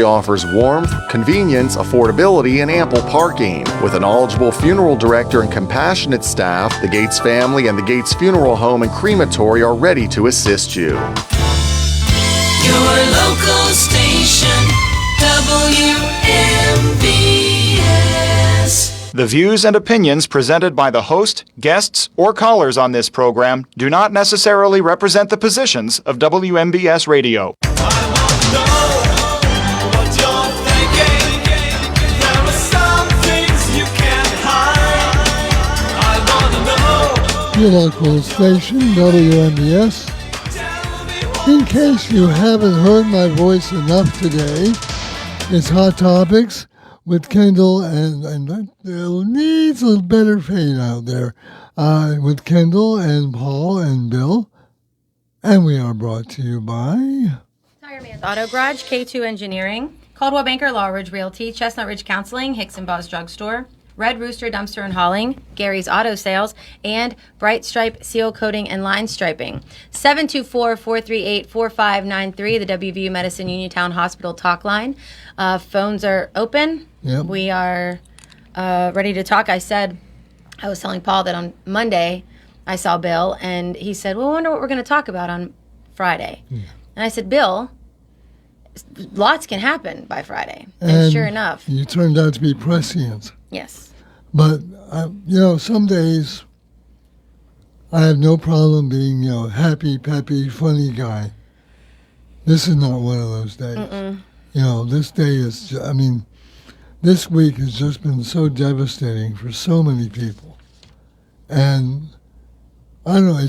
offers warmth, convenience, affordability, and ample parking. With a knowledgeable funeral director and compassionate staff, the Gates family and the Gates Funeral Home and Crematory are ready to assist you. Your local station, WMVS. The views and opinions presented by the host, guests, or callers on this program do not necessarily represent the positions of WMBS Radio. Your local station, WMBS. In case you haven't heard my voice enough today, it's Hot Topics with Kendall and needs a better fade out there, with Kendall and Paul and Bill. And we are brought to you by Tire Man's Auto Garage, K2 Engineering, Caldwell Banker Law Ridge Realty, Chestnut Ridge Counseling, Hicks and Boss Drugstore, Red Rooster Dumpster and Hauling, Gary's Auto Sales, and Bright Stripe Seal Coating and Line Striping. 724-438-4593, the WVU Medicine Uniontown Hospital talk line. Phones are open. Yep. We are ready to talk. I was telling Paul that on Monday I saw Bill, and he said, well, I wonder what we're going to talk about on Friday. Yeah. And I said, Bill, lots can happen by Friday. And sure enough. You turned out to be prescient. Yes. But, some days I have no problem being, happy, peppy, funny guy. This is not one of those days. Mm-mm. This day is, this week has just been so devastating for so many people. And I don't know,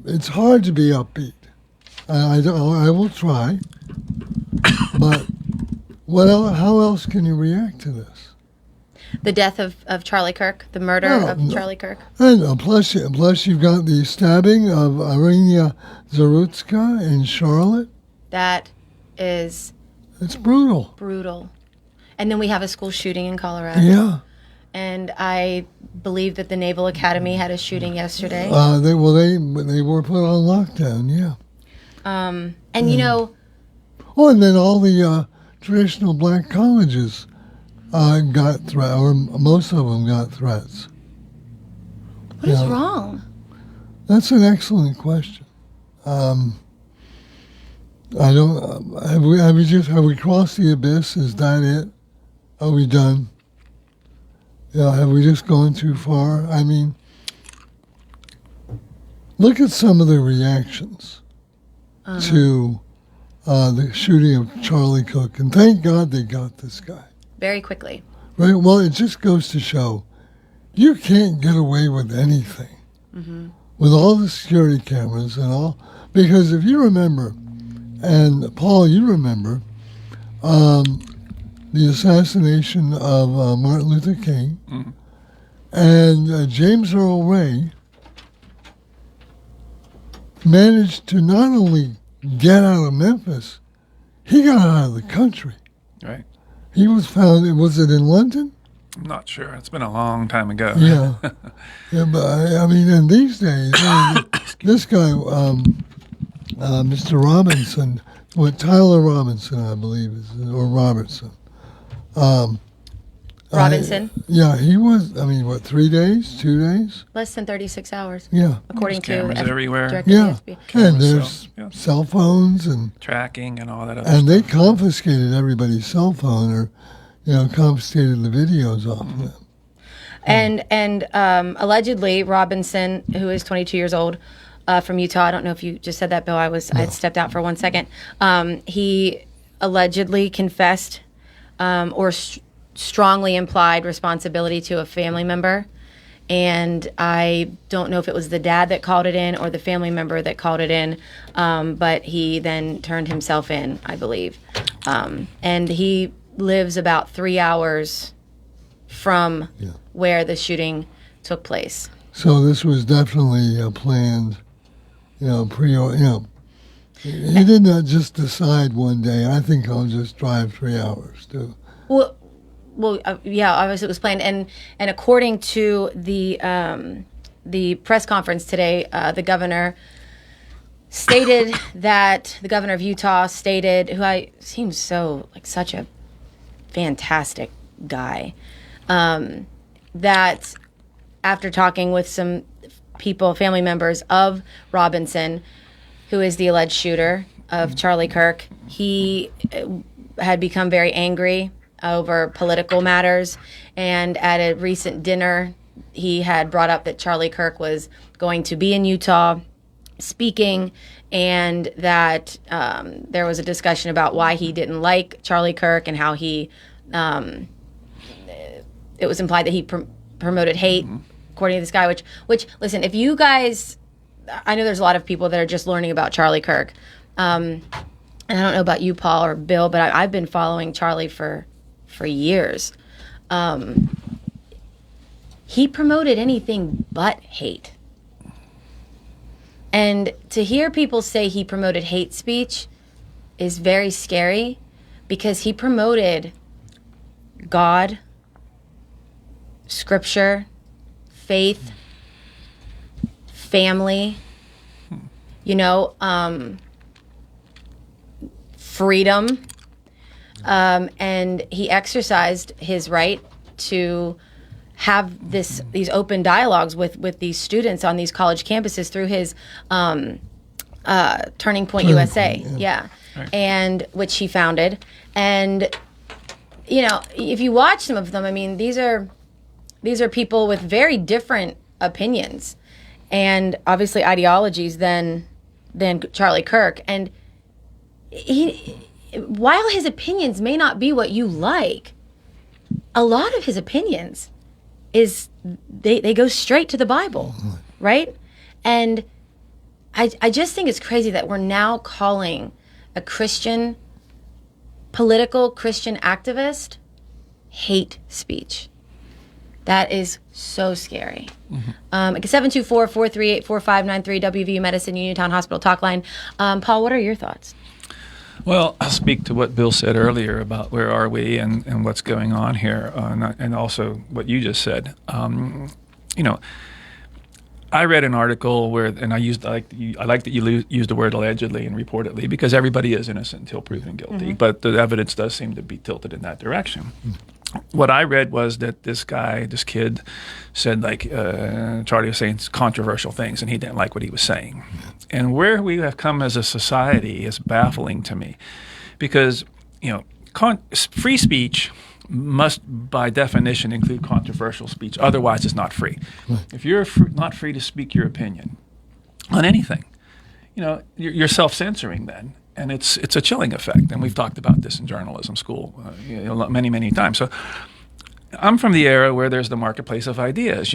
it's hard to be upbeat. I will try. But how else can you react to this? The death of Charlie Kirk, the murder of Charlie Kirk. And plus you've got the stabbing of Irina Zarutska in Charlotte. That is... It's brutal. Brutal. And then we have a school shooting in Colorado. Yeah. And I believe that the Naval Academy had a shooting yesterday. They were put on lockdown, yeah. And and then all the traditional black colleges got threats, or most of them got threats. What is wrong? That's an excellent question. I don't. Have we crossed the abyss? Is that it? Are we done? Have we just gone too far? Look at some of the reactions to the shooting of Charlie Kirk, and thank God they got this guy. Very quickly. Right. Well, it just goes to show you can't get away with anything with all the security cameras and all. Because if you remember, and Paul, you remember, the assassination of Martin Luther King, and James Earl Ray managed to not only get out of Memphis, he got out of the country. Right. He was found, was it in London? I'm not sure. It's been a long time ago. Yeah. But in these days, this guy, Mr. Robinson, Tyler Robinson, I believe, or Robertson. Robinson? He was, 3 days, 2 days? Less than 36 hours. Yeah. According to everywhere. Yeah. And there's cell phones and tracking and all that other and stuff. they confiscated everybody's cell phone or, confiscated the videos off of them. And allegedly Robinson, who is 22 years old, from Utah. I don't know if you just said that, Bill. I had stepped out for 1 second. He allegedly confessed or strongly implied responsibility to a family member. And I don't know if it was the dad that called it in or the family member that called it in, but he then turned himself in, I believe. And he lives about 3 hours from where the shooting took place. So this was definitely planned, he did not just decide one day, I think I'll just drive 3 hours too. Well, obviously it was planned, and according to the press conference today, the governor stated that the governor of Utah stated, who I seems so like such a fantastic guy, that after talking with some people, family members of Robinson, who is the alleged shooter of Charlie Kirk, he had become very angry over political matters. And at a recent dinner, he had brought up that Charlie Kirk was going to be in Utah speaking, and that there was a discussion about why he didn't like Charlie Kirk and how he, it was implied that he promoted hate, according to this guy, which, listen, if you guys, I know there's a lot of people that are just learning about Charlie Kirk. And I don't know about you, Paul or Bill, but I've been following Charlie for years. He promoted anything but hate. And to hear people say he promoted hate speech is very scary, because he promoted God, scripture, faith, family, freedom. And he exercised his right to have these open dialogues with these students on these college campuses through his Turning Point USA, Right. and which he founded. And if you watch some of them, I mean, these are people with very different opinions and obviously ideologies than Charlie Kirk. And while his opinions may not be what you like, a lot of his opinions is they go straight to the Bible, right? And I just think it's crazy that we're now calling a political Christian activist hate speech. That is so scary. 724-438-4593 WVU Medicine Uniontown Hospital talk line. Paul, what are your thoughts? Well, I'll speak to what Bill said earlier about where are we and what's going on here, and also what you just said. I read an article and I like that you used the word allegedly and reportedly, because everybody is innocent until proven guilty, but the evidence does seem to be tilted in that direction. What I read was that this kid said, Charlie was saying controversial things, and he didn't like what he was saying. And where we have come as a society is baffling to me, because, free speech must, by definition, include controversial speech. Otherwise, it's not free. Right. If you're not free to speak your opinion on anything, you're self-censoring then. And it's a chilling effect, and we've talked about this in journalism school many, many times. So I'm from the era where there's the marketplace of ideas.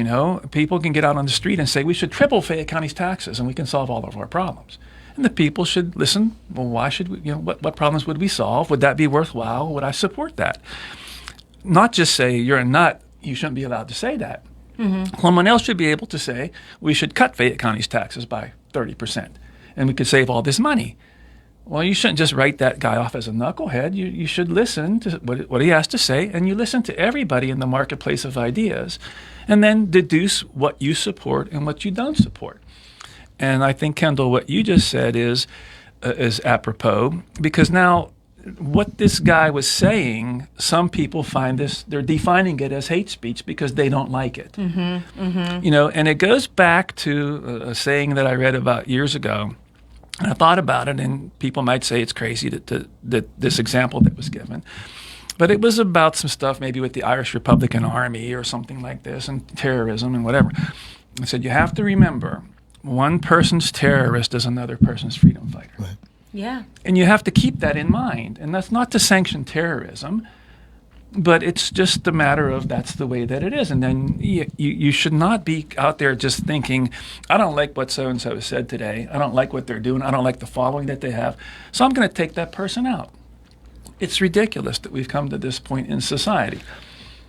People can get out on the street and say we should triple Fayette County's taxes, and we can solve all of our problems. And the people should listen. Well, why should we? What problems would we solve? Would that be worthwhile? Would I support that? Not just say you're a nut. You shouldn't be allowed to say that. Mm-hmm. Someone else should be able to say we should cut Fayette County's taxes by 30%, and we could save all this money. Well, you shouldn't just write that guy off as a knucklehead. You should listen to what he has to say, and you listen to everybody in the marketplace of ideas, and then deduce what you support and what you don't support. And I think, Kendall, what you just said is apropos, because now what this guy was saying, some people find they're defining it as hate speech because they don't like it. Mm-hmm, mm-hmm. And it goes back to a saying that I read about years ago. And I thought about it, and people might say it's crazy that this example that was given. But it was about some stuff maybe with the Irish Republican Army or something like this, and terrorism and whatever. I said, you have to remember, one person's terrorist is another person's freedom fighter. Right. Yeah. And you have to keep that in mind. And that's not to sanction terrorism, but it's just a matter of that's the way that it is. And then you should not be out there just thinking, I don't like what so-and-so said today. I don't like what they're doing. I don't like the following that they have. So I'm going to take that person out. It's ridiculous that we've come to this point in society.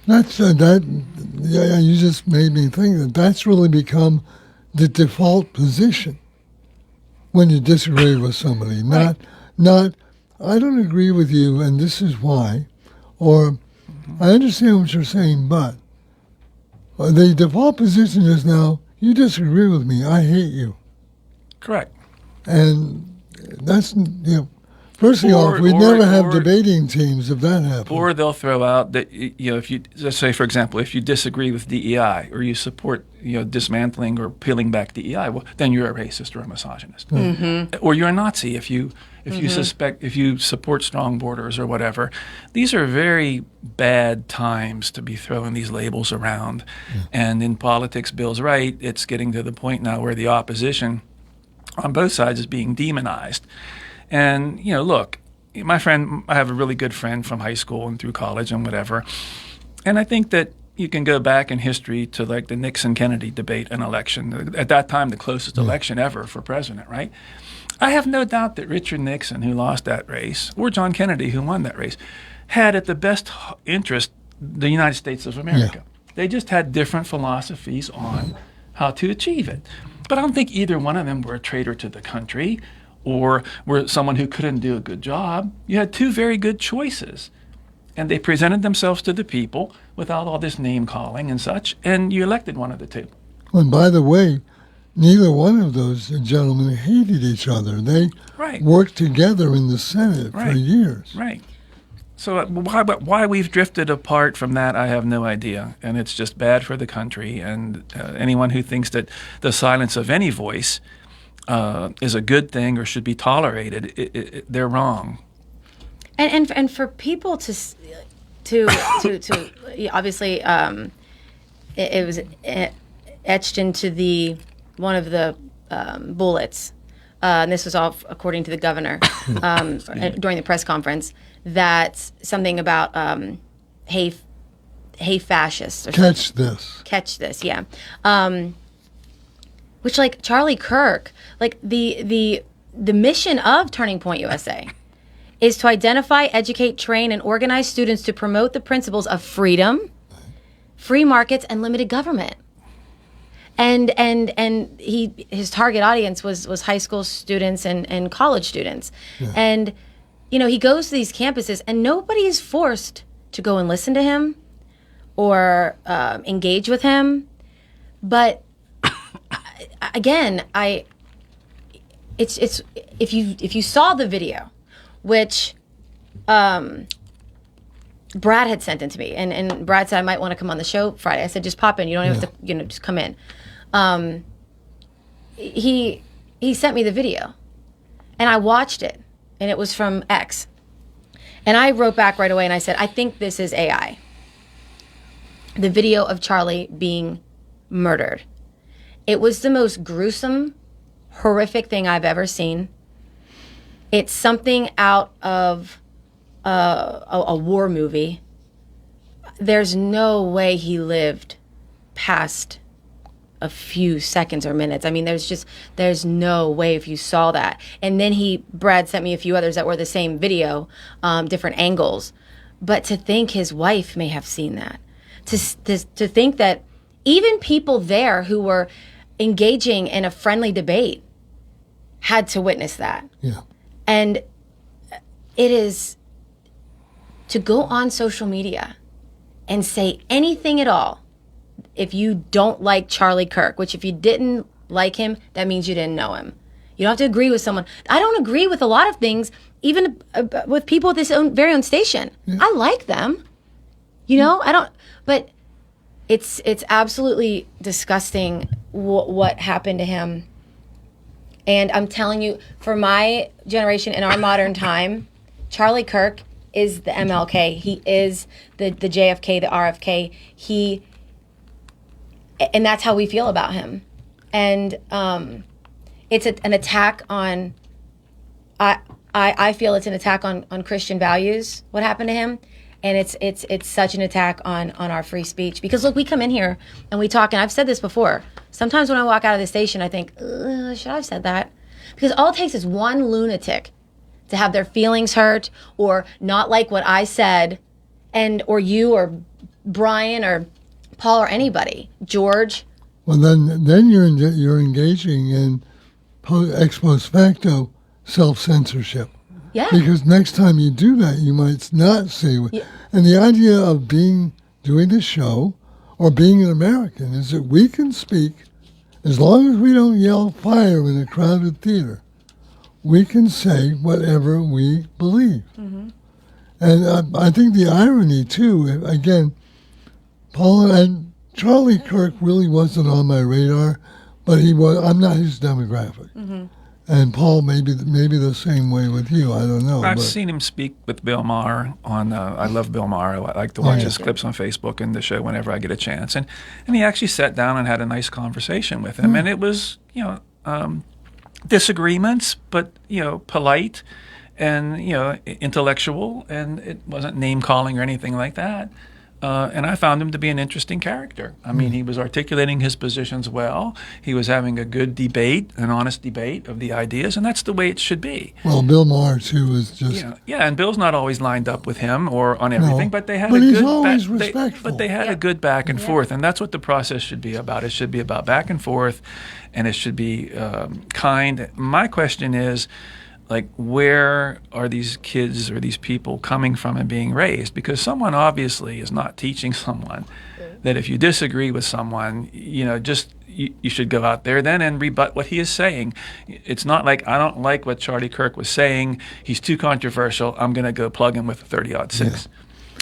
You just made me think that's really become the default position when you disagree with somebody. Not, I don't agree with you, and this is why, or I understand what you're saying, but the default position is now, you disagree with me, I hate you. Correct. And that's, first off, we'd never have debating teams if that happened. Or they'll throw out that, if you, let's say, for example, if you disagree with DEI or you support, dismantling or peeling back DEI, well, then you're a racist or a misogynist. Or you're a Nazi if you support strong borders or whatever. These are very bad times to be throwing these labels around. And in politics, Bill's right, it's getting to the point now where the opposition on both sides is being demonized. And, look, I have a really good friend from high school and through college and whatever. And I think that you can go back in history to like the Nixon-Kennedy debate and election. At that time, the closest election ever for president, right? I have no doubt that Richard Nixon, who lost that race, or John Kennedy, who won that race, had at the best interest the United States of America. They just had different philosophies on how to achieve it. But I don't think either one of them were a traitor to the country or were someone who couldn't do a good job. You had two very good choices. And they presented themselves to the people without all this name-calling and such, and you elected one of the two. And by the way, neither one of those gentlemen hated each other. They worked together in the Senate for years. Right. So why we've drifted apart from that, I have no idea. And it's just bad for the country. And anyone who thinks that the silence of any voice is a good thing or should be tolerated, they're wrong. And for people to obviously it was etched into one of the bullets, and this was all according to the governor during the press conference, that something about hey fascists. Or Catch this, yeah. Which, like, Charlie Kirk, like the mission of Turning Point USA is to identify, educate, train, and organize students to promote the principles of freedom, free markets, and limited government. And his target audience was high school students and college students. Yeah. And, he goes to these campuses and nobody is forced to go and listen to him or engage with him. But again, it's if you saw the video, which Brad had sent it to me, and Brad said I might want to come on the show Friday. I said, just pop in. You don't have to, just come in. He sent me the video, and I watched it, and it was from X. And I wrote back right away, and I said, I think this is AI. The video of Charlie being murdered. It was the most gruesome, horrific thing I've ever seen. It's something out of a war movie. There's no way he lived past a few seconds or minutes. I mean, there's no way if you saw that. And then Brad sent me a few others that were the same video, different angles. But to think his wife may have seen that. To think that even people there who were engaging in a friendly debate had to witness that. Yeah. And it is to go on social media and say anything at all if you don't like Charlie Kirk, which if you didn't like him, that means you didn't know him. You don't have to agree with someone. I don't agree with a lot of things, even with people at this very own station. Yeah. I like them. I don't, but it's absolutely disgusting what happened to him. And I'm telling you, for my generation in our modern time, Charlie Kirk is the MLK. He is the JFK, the RFK. And that's how we feel about him. And it's an attack on. I feel it's an attack on Christian values. What happened to him, and it's such an attack on our free speech. Because look, we come in here and we talk, and I've said this before. Sometimes when I walk out of the station, I think, should I have said that? Because all it takes is one lunatic to have their feelings hurt or not like what I said, or you or Brian or Paul or anybody, George. Well, then you're engaging in ex post facto self-censorship. Yeah. Because next time you do that, you might not say. Yeah. And the idea of doing this show or being an American is that we can speak as long as we don't yell fire in a crowded theater. we can say whatever we believe. And I think the irony, too, again, Paul and Charlie Kirk really wasn't on my radar, but I'm not his demographic. And Paul, maybe the same way with you. I don't know. I've seen him speak with Bill Maher on. I love Bill Maher. I like to watch his clips on Facebook and the show whenever I get a chance. And he actually sat down and had a nice conversation with him. And it was, disagreements, but polite and intellectual, and it wasn't name calling or anything like that. And I found him to be an interesting character. I mean, he was articulating his positions well. He was having a good debate, an honest debate of the ideas, and that's the way it should be. Well, Bill Maher, too, is just... Yeah, and Bill's not always lined up with him or on everything, but they had he's always respectful. But they had a good back and forth, and that's what the process should be about. It should be about back and forth, and it should be kind. My question is, where are these kids or these people coming from and being raised? Because someone obviously is not teaching someone that if you disagree with someone, you should go out there then and rebut what he is saying. It's not like, I don't like what Charlie Kirk was saying. He's too controversial. I'm going to go plug him with a 30-06.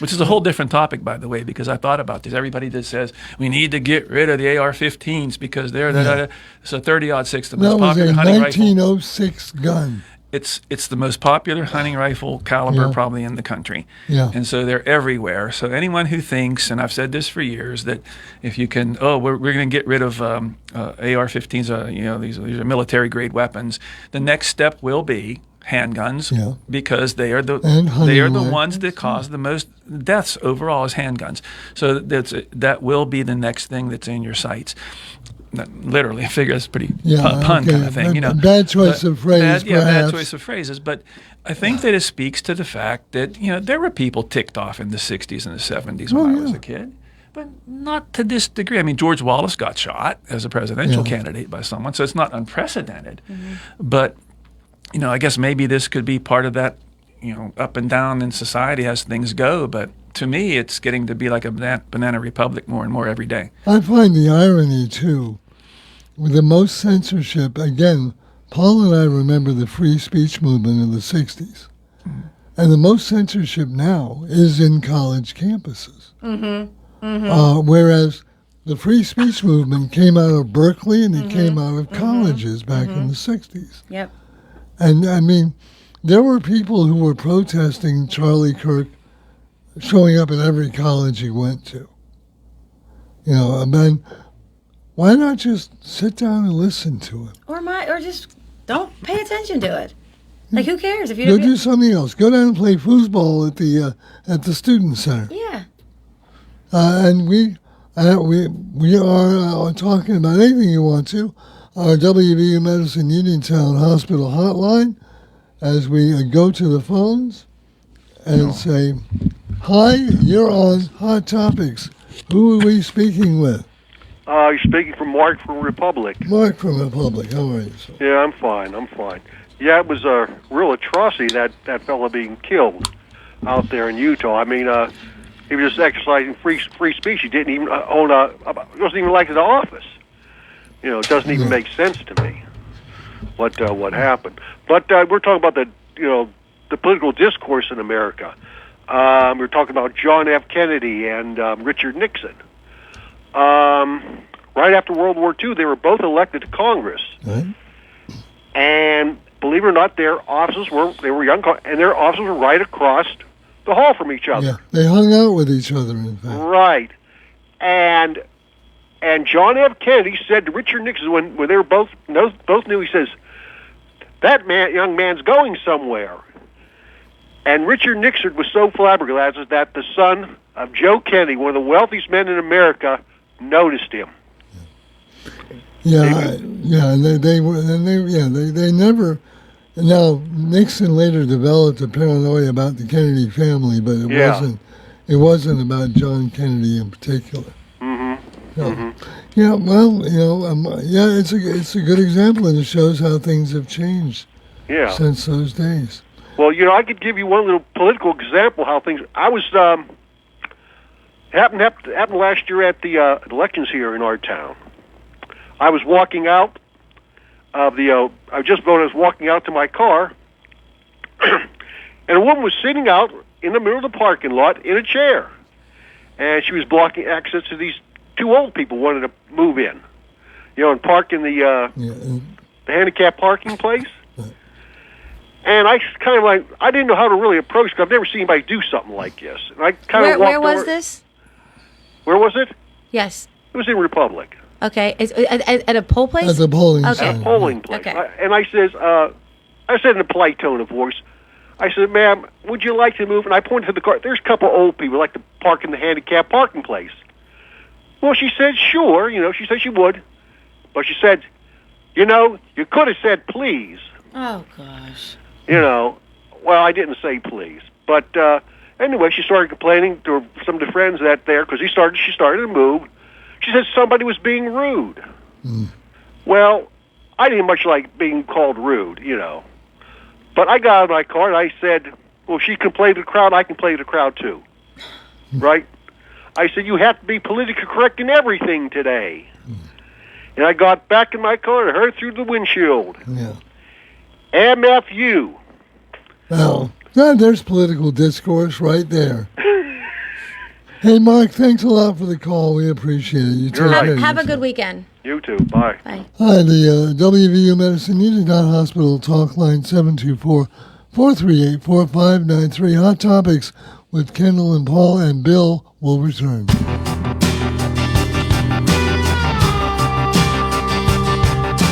Which is a whole different topic, by the way, because I thought about this. Everybody that says we need to get rid of the AR-15s because they're it's a 30-06, the most popular hunting rifle. That was a 1906 gun. It's the most popular hunting rifle caliber probably in the country. Yeah. And so they're everywhere. So anyone who thinks, and I've said this for years, that if you can, we're going to get rid of AR-15s, these are military grade weapons, the next step will be handguns because they are the ones that cause the most deaths overall as handguns. So that will be the next thing that's in your sights. Literally, I figure it's pretty pun kind of thing, Bad choice of phrase, bad choice of phrases. But I think that it speaks to the fact that there were people ticked off in the '60s and the '70s when I was a kid, but not to this degree. I mean, George Wallace got shot as a presidential candidate by someone, so it's not unprecedented. But I guess maybe this could be part of that, up and down in society as things go. But to me, it's getting to be like a banana republic more and more every day. I find the irony, too, with the most censorship, again, Paul and I remember the free speech movement in the 60s. And the most censorship now is in college campuses. Whereas the free speech movement came out of Berkeley and it came out of colleges back in the 60s. Yep. And, I mean, there were people who were protesting Charlie Kirk showing up at every college he went to. And then why not just sit down and listen to it? Or just don't pay attention to it. Like, who cares if you Go do something else. Go down and play foosball at the student center. Yeah. And we are talking about anything you want to. Our WVU Medicine Uniontown Hospital hotline, as we go to the phones and say, "Hi, you're on Hot Topics. Who are we speaking with?" You're speaking from Mark from Republic. Mark from Republic. How are you, sir? Yeah, I'm fine. Yeah, it was a real atrocity, that fellow being killed out there in Utah. I mean, he was just exercising free speech. He didn't even wasn't even elected to office. It doesn't even make sense to me what happened. But we're talking about the political discourse in America. We're talking about John F. Kennedy and Richard Nixon. Right after World War II, they were both elected to Congress. Right. And believe it or not, their offices were young, and their offices were right across the hall from each other. Yeah, they hung out with each other, in fact. Right. And John F. Kennedy said to Richard Nixon when they were both knew, he says, "That young man's going somewhere." And Richard Nixon was so flabbergasted that the son of Joe Kennedy, one of the wealthiest men in America, noticed him. They never. Now Nixon later developed a paranoia about the Kennedy family, but it wasn't about John Kennedy in particular. Yeah, well, it's a good example, and it shows how things have changed since those days. Well, I could give you one little political example how things. I was happened last year at the elections here in our town. I was walking out of the. I was just when I was walking out to my car, and a woman was sitting out in the middle of the parking lot in a chair, and she was blocking access to these two old people wanted to move in, and park in the handicap parking place. And I kind of I didn't know how to really approach because I've never seen anybody do something like this. And I kind of walked Where was over. this? Where was it? Yes. It was in Republic. Okay. At a poll place? At the polling Okay. At a polling place. Okay. And I said in a polite tone of voice, I said, ma'am, would you like to move? And I pointed to the car. There's a couple old people who like to park in the handicap parking place. Well, she said, sure. She said she would. But she said, you could have said please. Oh, gosh. Well, I didn't say please. But anyway, she started complaining to some of the friends because she started to move. She said somebody was being rude. Well, I didn't much like being called rude, But I got out of my car and I said, well, she can play the crowd, I can play the crowd too. Right? I said, you have to be politically correct in everything today. And I got back in my car and heard through the windshield. Yeah. MFU. Well, there's political discourse right there. Hey, Mark, thanks a lot for the call. We appreciate it. You take care of Have a yourself. good weekend. You too. Bye. Bye. Hi, the WVU Medicine Unidad Hospital talk line 724-438-4593. Hot Topics with Kendall and Paul and Bill will return.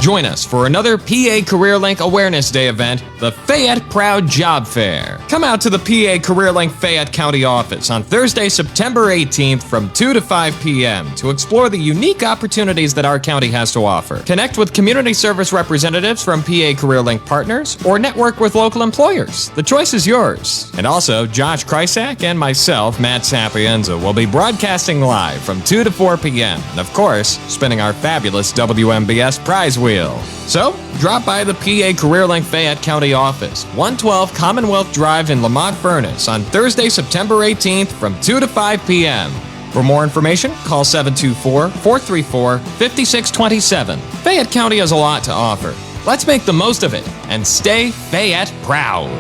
Join us for another PA CareerLink Awareness Day event, the Fayette Proud Job Fair. Come out to the PA CareerLink Fayette County office on Thursday, September 18th from 2 to 5 p.m. to explore the unique opportunities that our county has to offer. Connect with community service representatives from PA CareerLink partners or network with local employers. The choice is yours. And also, Josh Krysak and myself, Matt Sapienza, will be broadcasting live from 2 to 4 p.m. and, of course, spinning our fabulous WMBS prize wheel. So, drop by the PA CareerLink Fayette County office, 112 Commonwealth Drive in Lamont Furnace on Thursday, September 18th from 2 to 5 p.m. For more information, call 724-434-5627. Fayette County has a lot to offer. Let's make the most of it and stay Fayette proud.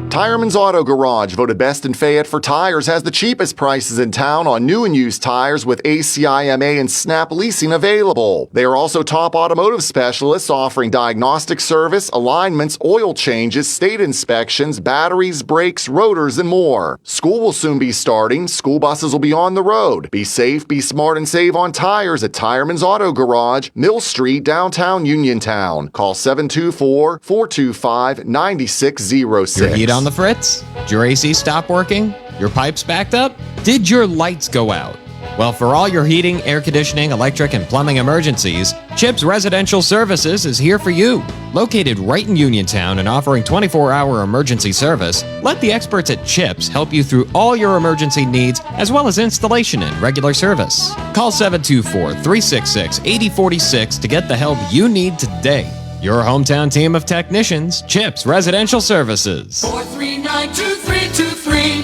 Tireman's Auto Garage, voted best in Fayette for tires, has the cheapest prices in town on new and used tires with ACIMA and Snap leasing available. They are also top automotive specialists offering diagnostic service, alignments, oil changes, state inspections, batteries, brakes, rotors, and more. School will soon be starting. School buses will be on the road. Be safe, be smart, and save on tires at Tireman's Auto Garage, Mill Street, downtown Uniontown. Call 724-425-9606. Your heat on the fritz? Did your AC stop working? Your pipes backed up? Did your lights go out? Well, for all your heating, air conditioning, electric, and plumbing emergencies, CHIPS Residential Services is here for you. Located right in Uniontown and offering 24-hour emergency service, let the experts at CHIPS help you through all your emergency needs as well as installation and regular service. Call 724-366-8046 to get the help you need today. Your hometown team of technicians, CHIPS Residential Services. 439-2323.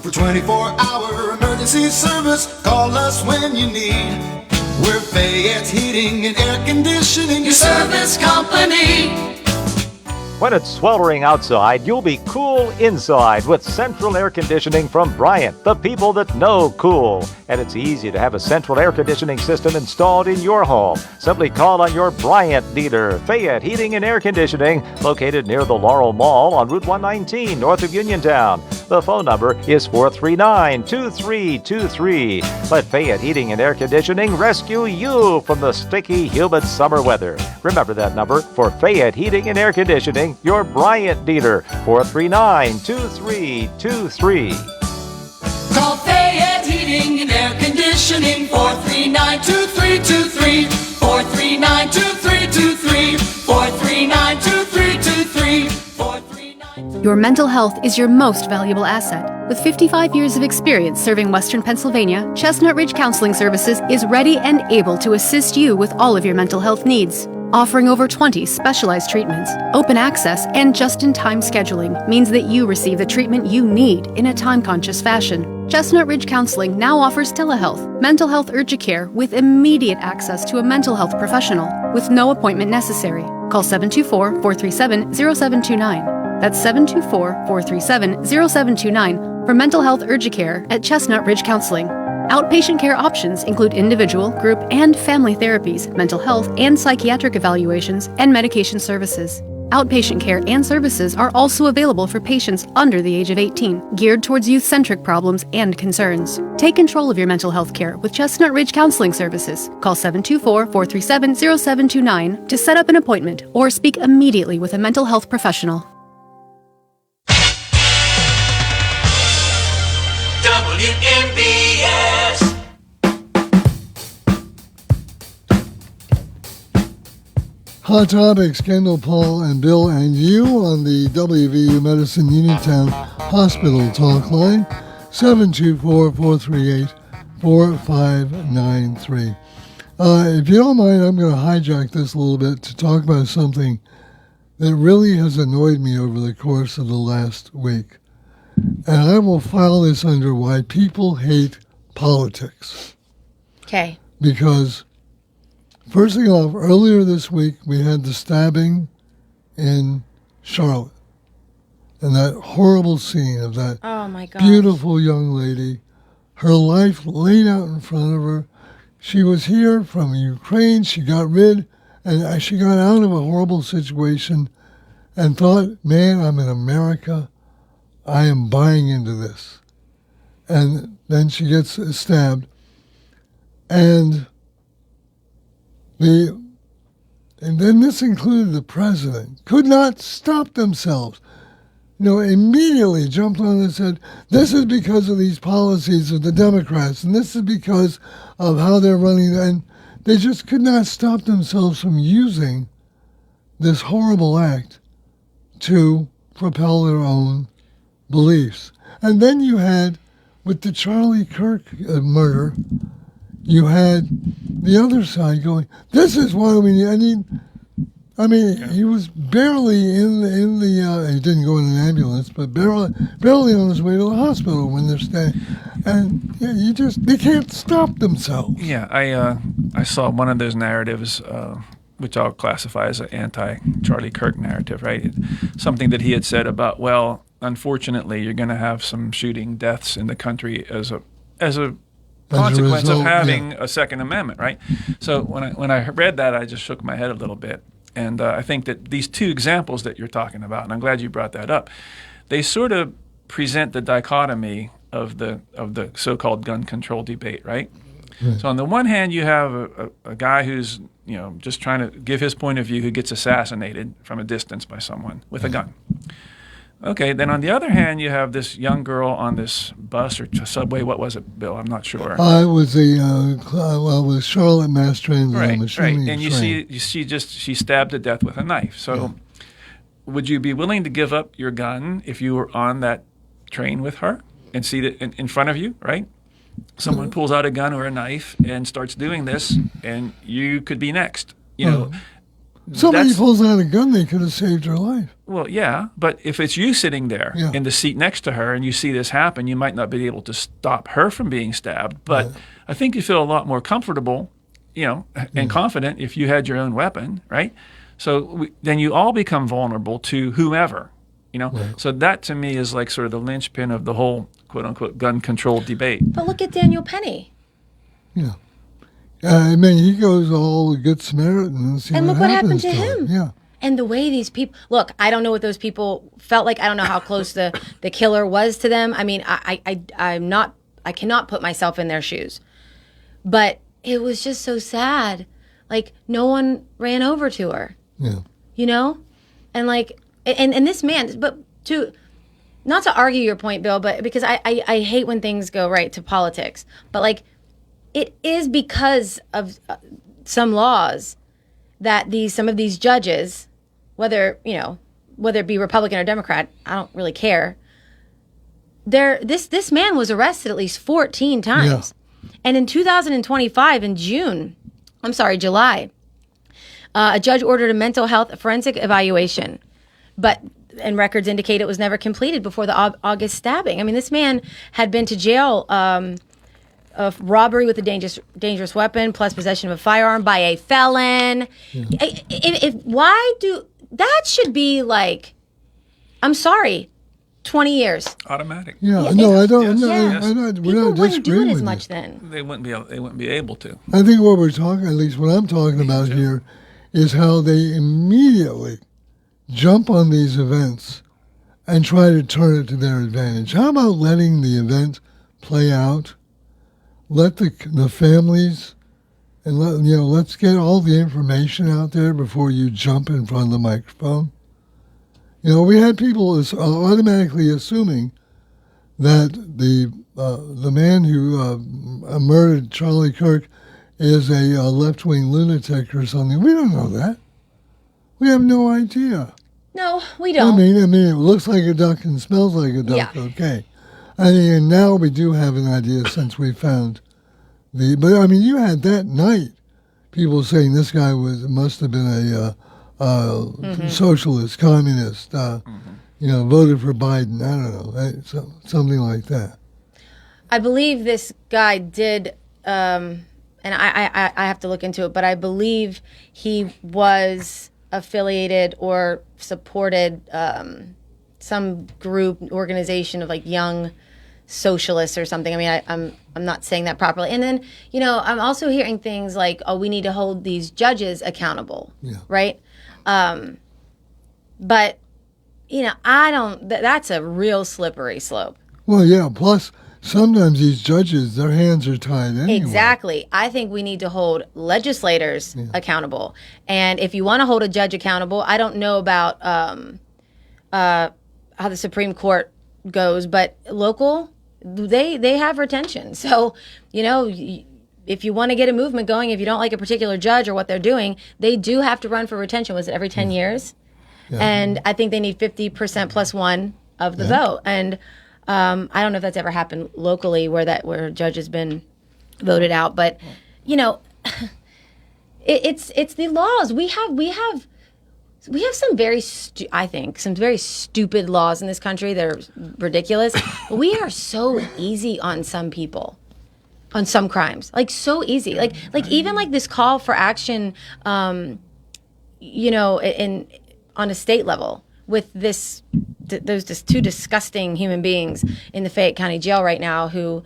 For 24-hour emergency service, call us when you need. We're Fayette's Heating and Air Conditioning, Your service company. When it's sweltering outside, you'll be cool inside with central air conditioning from Bryant, the people that know cool. And it's easy to have a central air conditioning system installed in your home. Simply call on your Bryant dealer, Fayette Heating and Air Conditioning, located near the Laurel Mall on Route 119, north of Uniontown. The phone number is 439-2323. Let Fayette Heating and Air Conditioning rescue you from the sticky, humid summer weather. Remember that number for Fayette Heating and Air Conditioning, your Bryant dealer, 439-2323. Call Fayette Heating and Air Conditioning, 439-2323. 439-2323. 439-2323. Your mental health is your most valuable asset. With 55 years of experience serving Western Pennsylvania, Chestnut Ridge Counseling Services is ready and able to assist you with all of your mental health needs. Offering over 20 specialized treatments, open access, and just-in-time scheduling means that you receive the treatment you need in a time-conscious fashion. Chestnut Ridge Counseling now offers telehealth, mental health urgent care with immediate access to a mental health professional with no appointment necessary. Call 724-437-0729. That's 724-437-0729 for mental health urgent care at Chestnut Ridge Counseling. Outpatient care options include individual, group, and family therapies, mental health and psychiatric evaluations, and medication services. Outpatient care and services are also available for patients under the age of 18, geared towards youth-centric problems and concerns. Take control of your mental health care with Chestnut Ridge Counseling Services. Call 724-437-0729 to set up an appointment or speak immediately with a mental health professional. WMBS. Hot Topics, Kendall, Paul, and Bill, and you on the WVU Medicine Uniontown Hospital Talk Line, 724-438-4593. If you don't mind, I'm going to hijack this a little bit to talk about something that really has annoyed me over the course of the last week. And I will file this under why people hate politics. Okay. Because, first thing off, earlier this week, we had the stabbing in Charlotte. And that horrible scene of that beautiful young lady, her life laid out in front of her. She was here from Ukraine. She got she got out of a horrible situation and thought, man, I'm in America. I am buying into this. And then she gets stabbed. And then this included the president, could not stop themselves. Immediately jumped on and said, this is because of these policies of the Democrats, and this is because of how they're running. And they just could not stop themselves from using this horrible act to propel their own beliefs. And then you had, with the Charlie Kirk murder, you had the other side going, this is why we need, he was barely in the he didn't go in an ambulance, but barely on his way to the hospital when they're staying. And they can't stop themselves. Yeah, I saw one of those narratives, which I'll classify as an anti-Charlie Kirk narrative, right? Something that he had said about, well, unfortunately, you're going to have some shooting deaths in the country as a consequence of having a Second Amendment, right? So when I read that, I just shook my head a little bit, and I think that these two examples that you're talking about, and I'm glad you brought that up, they sort of present the dichotomy of the so-called gun control debate, right? So on the one hand, you have a guy who's just trying to give his point of view, who gets assassinated from a distance by someone with a gun. Okay, then on the other hand, you have this young girl on this bus or subway. What was it, Bill? I'm not sure. It was with Charlotte Mass Transit. Right. And she stabbed to death with a knife. So, would you be willing to give up your gun if you were on that train with her and see it in front of you? Right. Someone pulls out a gun or a knife and starts doing this, and you could be next. Somebody pulls out a gun, they could have saved her life. Well, yeah, but if it's you sitting there in the seat next to her and you see this happen, you might not be able to stop her from being stabbed. But I think you feel a lot more comfortable, and confident if you had your own weapon, right? So then you all become vulnerable to whoever, So that to me is like sort of the linchpin of the whole quote-unquote gun control debate. But look at Daniel Penny. Yeah. He goes all Good Samaritan and look what happened to him. Yeah. And the way these people look, I don't know what those people felt like. I don't know how close the killer was to them. I mean, I cannot put myself in their shoes. But it was just so sad. Like, no one ran over to her. Yeah. And like, and this man, but not to argue your point, Bill, but because I hate when things go right to politics. But like, it is because of some laws that some of these judges, whether it be Republican or Democrat, I don't really care. This man was arrested at least 14 times. Yeah. And in 2025, in July, A judge ordered a mental health forensic evaluation, and records indicate it was never completed before the August stabbing. I mean, this man had been to jail of robbery with a dangerous weapon plus possession of a firearm by a felon. That should be like, I'm sorry, 20 years. Automatic. Yeah, no, I don't. Yes. No, Yes. we're not People wouldn't do disagreeing it as with much you. then. They wouldn't be able to. I think what we're talking, at least what I'm talking about here, is how they immediately jump on these events and try to turn it to their advantage. How about letting the event play out? Let the families and let's get all the information out there before you jump in front of the microphone. We had people automatically assuming that the man who murdered Charlie Kirk is a left-wing lunatic or something. We don't know that. We have no idea. No, we don't. I mean, it looks like a duck and smells like a duck. Yeah. Okay. And now we do have an idea since we found but I mean, you had that night people saying this guy must have been a socialist, communist, voted for Biden. I don't know, something like that. I believe this guy did, and I have to look into it, but I believe he was affiliated or supported some group, organization of like young socialists or something. I mean, I'm not saying that properly. And then, I'm also hearing things like, oh, we need to hold these judges accountable, right? But, I don't, that's a real slippery slope. Well, yeah, plus sometimes these judges, their hands are tied anyway. Exactly. I think we need to hold legislators accountable. And if you want to hold a judge accountable, I don't know about how the Supreme Court goes, but local, they have retention. So, if you want to get a movement going, if you don't like a particular judge or what they're doing, they do have to run for retention. Was it every 10 years? Yeah. And I think they need 50% plus one of the vote. And I don't know if that's ever happened locally where a judge has been voted out, but it's the laws. We have some very some very stupid laws in this country that are ridiculous. We are so easy on some people, on some crimes, like so easy. Like even like this call for action, on a state level with those just two disgusting human beings in the Fayette County Jail right now who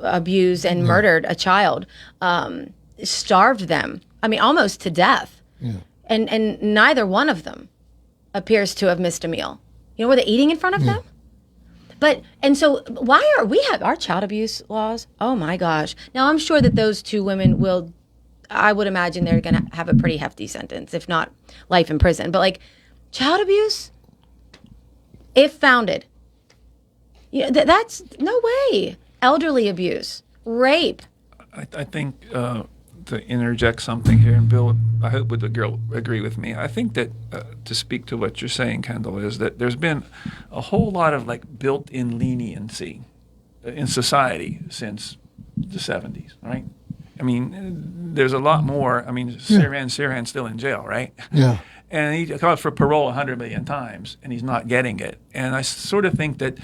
abused and murdered a child, starved them. I mean, almost to death. Yeah. And neither one of them appears to have missed a meal. Were they eating in front of them? So why are we have our child abuse laws? Oh my gosh. Now I'm sure that those two women I would imagine they're going to have a pretty hefty sentence, if not life in prison. But child abuse, if founded, that's no way. Elderly abuse, rape. I think to interject something here, and Bill, I hope would agree with me. I think that to speak to what you're saying, Kendall, is that there's been a whole lot of built-in leniency in society since the 70s, right? I mean, there's a lot more. I mean, Sirhan's still in jail, right? Yeah. And he called for parole 100 million times, and he's not getting it. And I sort of think that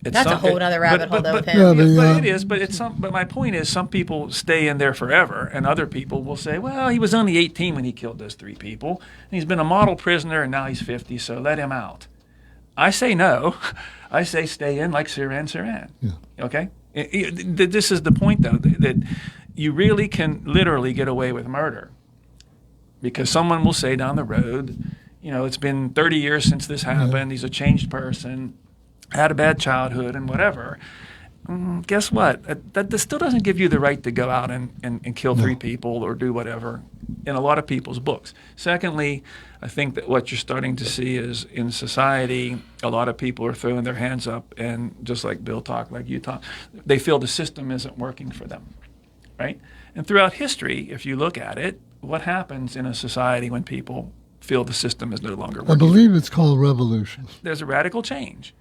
that's a whole other rabbit hole with him. But it is. But my point is, some people stay in there forever, and other people will say, "Well, he was only 18 when he killed those three people, and he's been a model prisoner, and now he's 50, so let him out." I say no. I say stay in like Sirhan. Yeah. Okay. This is the point, though, that you really can literally get away with murder, because someone will say down the road, it's been 30 years since this happened. He's a changed person. Had a bad childhood and whatever. Guess what? That still doesn't give you the right to go out and kill three people or do whatever in a lot of people's books. Secondly, I think that what you're starting to see is in society, a lot of people are throwing their hands up, and just like Bill talked, like you talked, they feel the system isn't working for them, right? And throughout history, if you look at it, what happens in a society when people feel the system is no longer working? I believe it's called revolution. There's a radical change.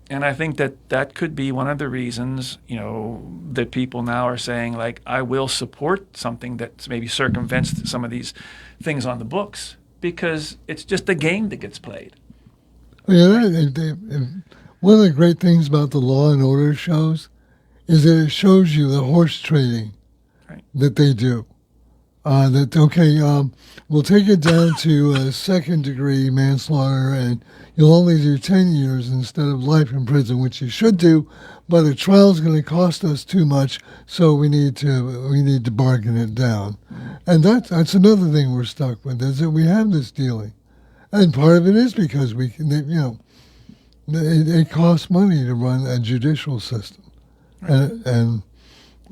And I think that could be one of the reasons, that people now are saying, like, I will support something that maybe circumvents some of these things on the books, because it's just a game that gets played. One of the great things about the Law and Order shows is that it shows you the horse trading that they do. We'll take it down to second-degree manslaughter, and you'll only do 10 years instead of life in prison, which you should do, but a trial's going to cost us too much, so we need to bargain it down. And that's another thing we're stuck with, is that we have this dealing. And part of it is because it costs money to run a judicial system. And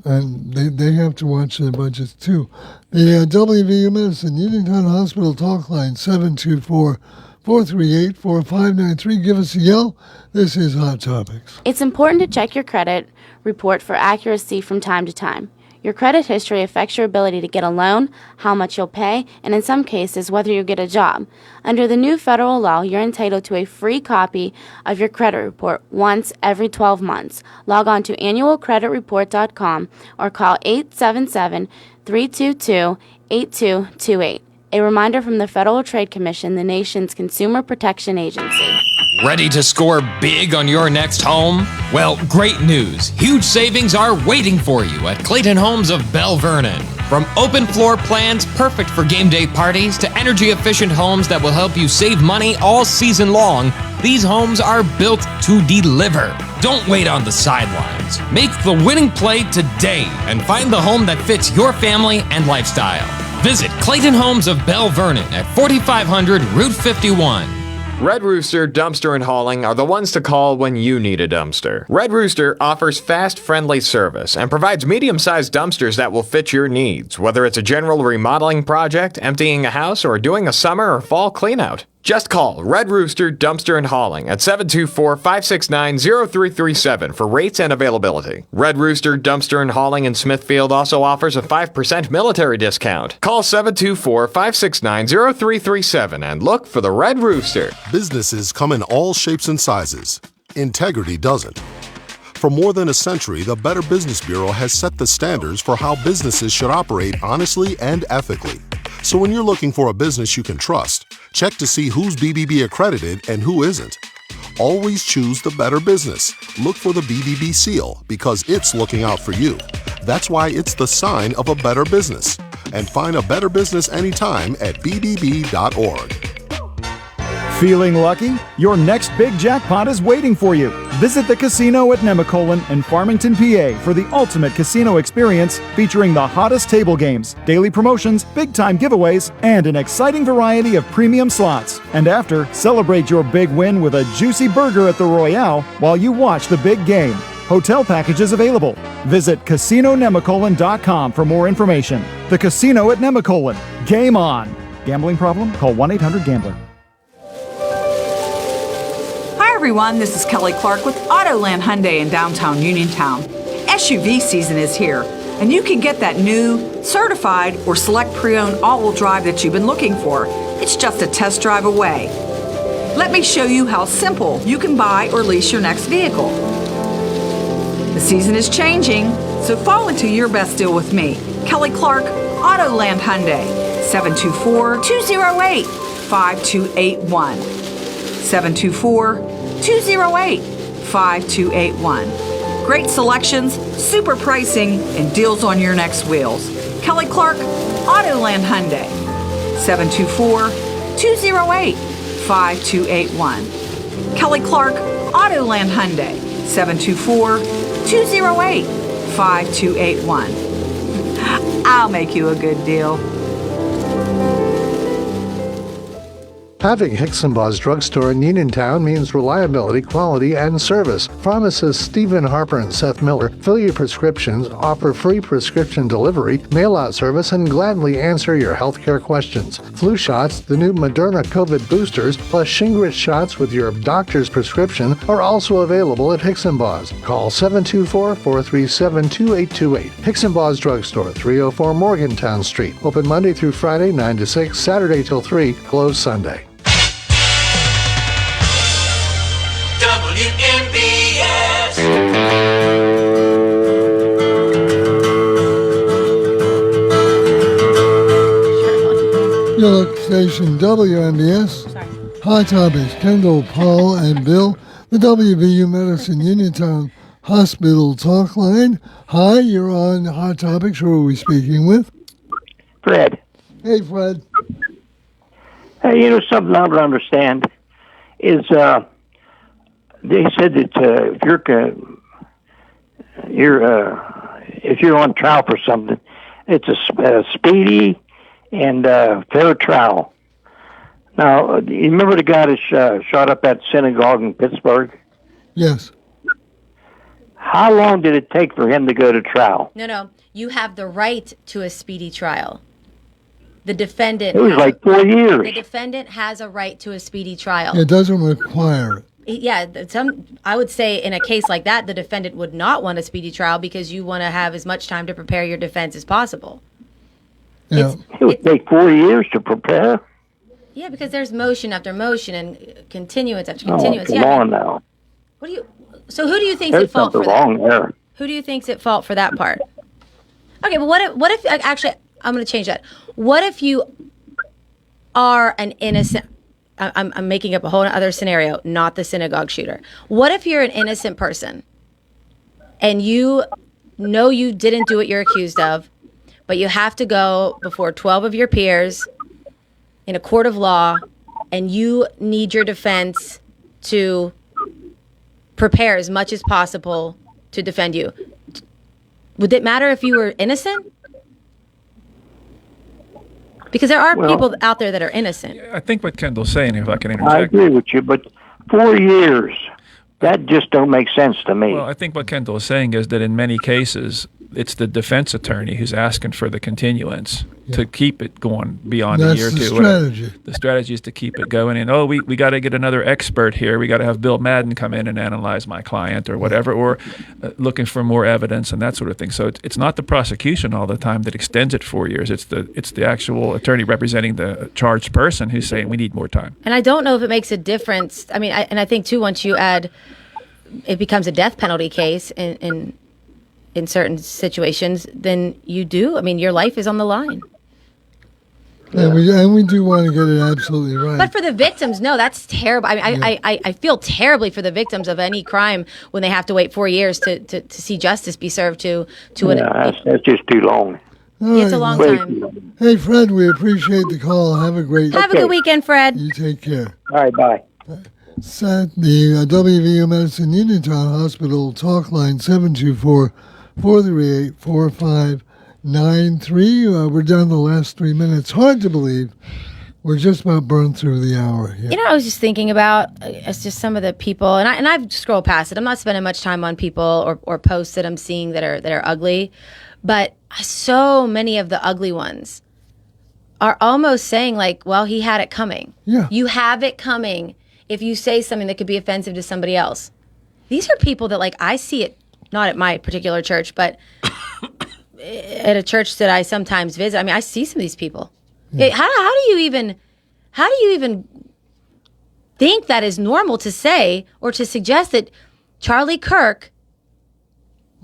they have to watch their budgets too. The WVU Medicine Uniontown Hospital talk line 724-438-4593. Give us a yell. This is Hot Topics. It's important to check your credit report for accuracy from time to time. Your credit history affects your ability to get a loan, how much you'll pay, and in some cases, whether you'll get a job. Under the new federal law, you're entitled to a free copy of your credit report once every 12 months. Log on to annualcreditreport.com or call 877-322-8228. A reminder from the Federal Trade Commission, the nation's consumer protection agency. Ready to score big on your next home? Well, great news. Huge savings are waiting for you at Clayton Homes of Bell Vernon. From open floor plans perfect for game day parties to energy-efficient homes that will help you save money all season long, these homes are built to deliver. Don't wait on the sidelines. Make the winning play today and find the home that fits your family and lifestyle. Visit Clayton Homes of Bell Vernon at 4500 Route 51. Red Rooster Dumpster and Hauling are the ones to call when you need a dumpster. Red Rooster offers fast, friendly service and provides medium-sized dumpsters that will fit your needs, whether it's a general remodeling project, emptying a house, or doing a summer or fall cleanout. Just call Red Rooster Dumpster and Hauling at 724-569-0337 for rates and availability. Red Rooster Dumpster and Hauling in Smithfield also offers a 5% military discount. Call 724-569-0337 and look for the Red Rooster. Businesses come in all shapes and sizes. Integrity doesn't. For more than a century, the Better Business Bureau has set the standards for how businesses should operate honestly and ethically. So when you're looking for a business you can trust, check to see who's BBB accredited and who isn't. Always choose the Better Business. Look for the BBB seal because it's looking out for you. That's why it's the sign of a better business. And find a better business anytime at bbb.org. Feeling lucky? Your next big jackpot is waiting for you. Visit the casino at Nemacolin in Farmington, PA for the ultimate casino experience featuring the hottest table games, daily promotions, big-time giveaways, and an exciting variety of premium slots. And after, celebrate your big win with a juicy burger at the Royale while you watch the big game. Hotel packages available. Visit CasinoNemacolin.com for more information. The Casino at Nemacolin. Game on! Gambling problem? Call 1-800-GAMBLER. Hi everyone, this is Kelly Clark with Autoland Hyundai in downtown Uniontown. SUV season is here, and you can get that new, certified, or select pre-owned all-wheel drive that you've been looking for. It's just a test drive away. Let me show you how simple you can buy or lease your next vehicle. The season is changing, so fall into your best deal with me, Kelly Clark, Autoland Hyundai, 724-208-5281. 724-208-5281. Great selections, super pricing, and deals on your next wheels. Kelly Clark, Autoland Hyundai, 724-208-5281. Kelly Clark, Autoland Hyundai, 724-208-5281. I'll make you a good deal. Having Hicksonbaugh's Drugstore in Uniontown means reliability, quality, and service. Pharmacists Stephen Harper and Seth Miller fill your prescriptions, offer free prescription delivery, mail-out service, and gladly answer your healthcare questions. Flu shots, the new Moderna COVID boosters, plus Shingrix shots with your doctor's prescription are also available at Hicksonbaugh's. Call 724-437-2828. Hicksonbaugh's Drugstore, 304 Morgantown Street. Open Monday through Friday, 9 to 6, Saturday till 3, closed Sunday. York Station WMBS. Hot Topics, Kendall, Paul, and Bill. The WVU Medicine Uniontown Hospital Talk Line. Hi, you're on Hot Topics. Who are we speaking with? Fred. Hey, Fred. Hey, you know something I don't understand is they said that if you're on trial for something, it's a speedy and fair trial. Now, you remember the guy that shot up that synagogue in Pittsburgh? Yes. How long did it take for him to go to trial? No. You have the right to a speedy trial. The defendant. It was like 4 years. The defendant has a right to a speedy trial. It doesn't require it. Yeah, I would say in a case like that, the defendant would not want a speedy trial because you want to have as much time to prepare your defense as possible. Yeah. It would take 4 years to prepare. Yeah, because there's motion after motion and continuance after Oh, continuance. come on now. So who do you think's There's at fault something for that? wrong there. Who do you think's at fault for that part? Okay, but what if actually I'm going to change that. What if you are an innocent? I'm making up a whole other scenario, not the synagogue shooter. What if you're an innocent person and you know you didn't do what you're accused of, but you have to go before 12 of your peers in a court of law, and you need your defense to prepare as much as possible to defend you? Would it matter if you were innocent? Because there are people out there that are innocent. I think what Kendall's saying, if I can I interject. agree with you, but 4 years, that just don't make sense to me. Well, I think what Kendall is saying is that in many cases, it's the defense attorney who's asking for the continuance to keep it going beyond a year or two. That's the strategy. The strategy is to keep it going. And, we got to get another expert here. We got to have Bill Madden come in and analyze my client or whatever, or looking for more evidence and that sort of thing. So it's not the prosecution all the time that extends it 4 years. It's the actual attorney representing the charged person who's saying we need more time. And I don't know if it makes a difference. I mean, I think, too, once you add, it becomes a death penalty case in certain situations, then you do. I mean, your life is on the line. And we do want to get it absolutely right. But for the victims, no, that's terrible. I feel terribly for the victims of any crime when they have to wait 4 years to see justice be served to that's just too long. It's a long time. Hey, Fred, we appreciate the call. Have a good weekend, Fred. You take care. All right, bye. Set the WVU Medicine Uniontown Hospital Talk Line 724-438-4593. We're down to the last 3 minutes. Hard to believe. We're just about burned through the hour here. You know, I was just thinking about it's just some of the people, and I've scrolled past it. I'm not spending much time on people or posts that I'm seeing that are ugly, but so many of the ugly ones are almost saying like, well, he had it coming. Yeah. You have it coming if you say something that could be offensive to somebody else. These are people that, like, I see it, not at my particular church, but at a church that I sometimes visit. I mean, I see some of these people. Yeah. How do you even think that is normal to say or to suggest that Charlie Kirk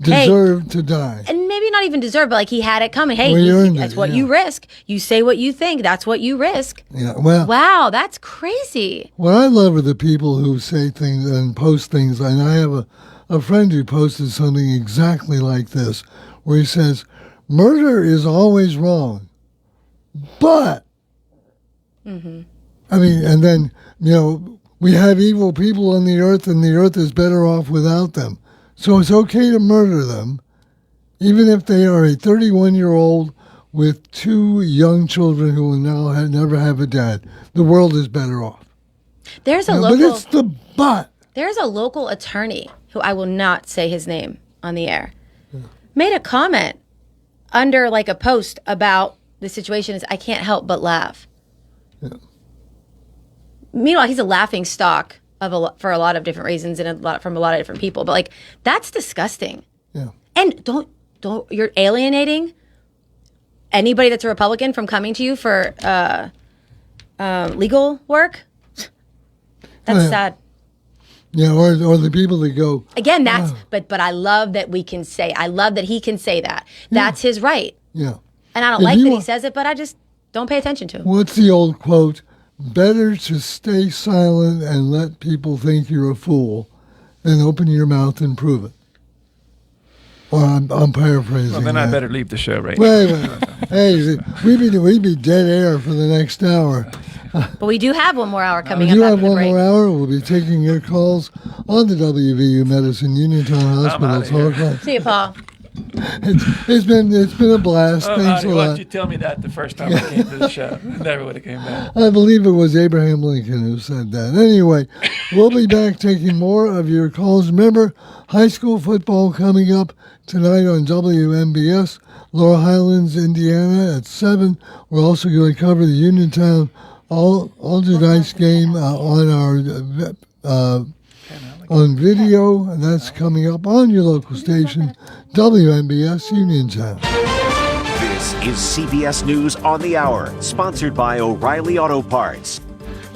deserved to die? And maybe not even deserve, but like he had it coming. Hey, Well, that's what you risk. You say what you think. That's what you risk. Yeah, well, Wow, that's crazy. what I love are the people who say things and post things. And I have a friend who posted something exactly like this, where he says, murder is always wrong, but, I mean, and then, we have evil people on the earth and the earth is better off without them. So it's okay to murder them, even if they are a 31-year-old with 2 young children who will now never have a dad. The world is better off. There's a But local. it's the but. There's a local attorney who I will not say his name on the air. Made a comment under like a post about the situation. Is I can't help but laugh. Yeah. Meanwhile, he's a laughing stock for a lot of different reasons and from a lot of different people. But like that's disgusting. Yeah. And don't you're alienating anybody that's a Republican from coming to you for legal work. That's sad. Yeah, or the people that go. Again, that's but I love that we can say. I love that he can say that. That's his right. Yeah. And I don't If like you that he want- says it, but I just don't pay attention to him. What's the old quote? Better to stay silent and let people think you're a fool than open your mouth and prove it. Or I'm paraphrasing. Well, then I that. better leave the show right Wait. Hey, we'd be dead air for the next hour. But we do have one more hour coming We up do after have the one break. more hour. We'll be taking your calls on the WVU Medicine Uniontown Hospital talk line. See you, Paul. It's been a blast. Oh, Thanks Marty, a why lot. didn't you tell me that the first time I came to the show? Never would have came back. I believe it was Abraham Lincoln who said that. Anyway, we'll be back taking more of your calls. Remember, high school football coming up tonight on WMBS, Laurel Highlands, Indiana at 7. We're also going to cover the Uniontown Alderdice game on our on video, and that's coming up on your local station, WMBS Uniontown. This is CBS News on the Hour, sponsored by O'Reilly Auto Parts.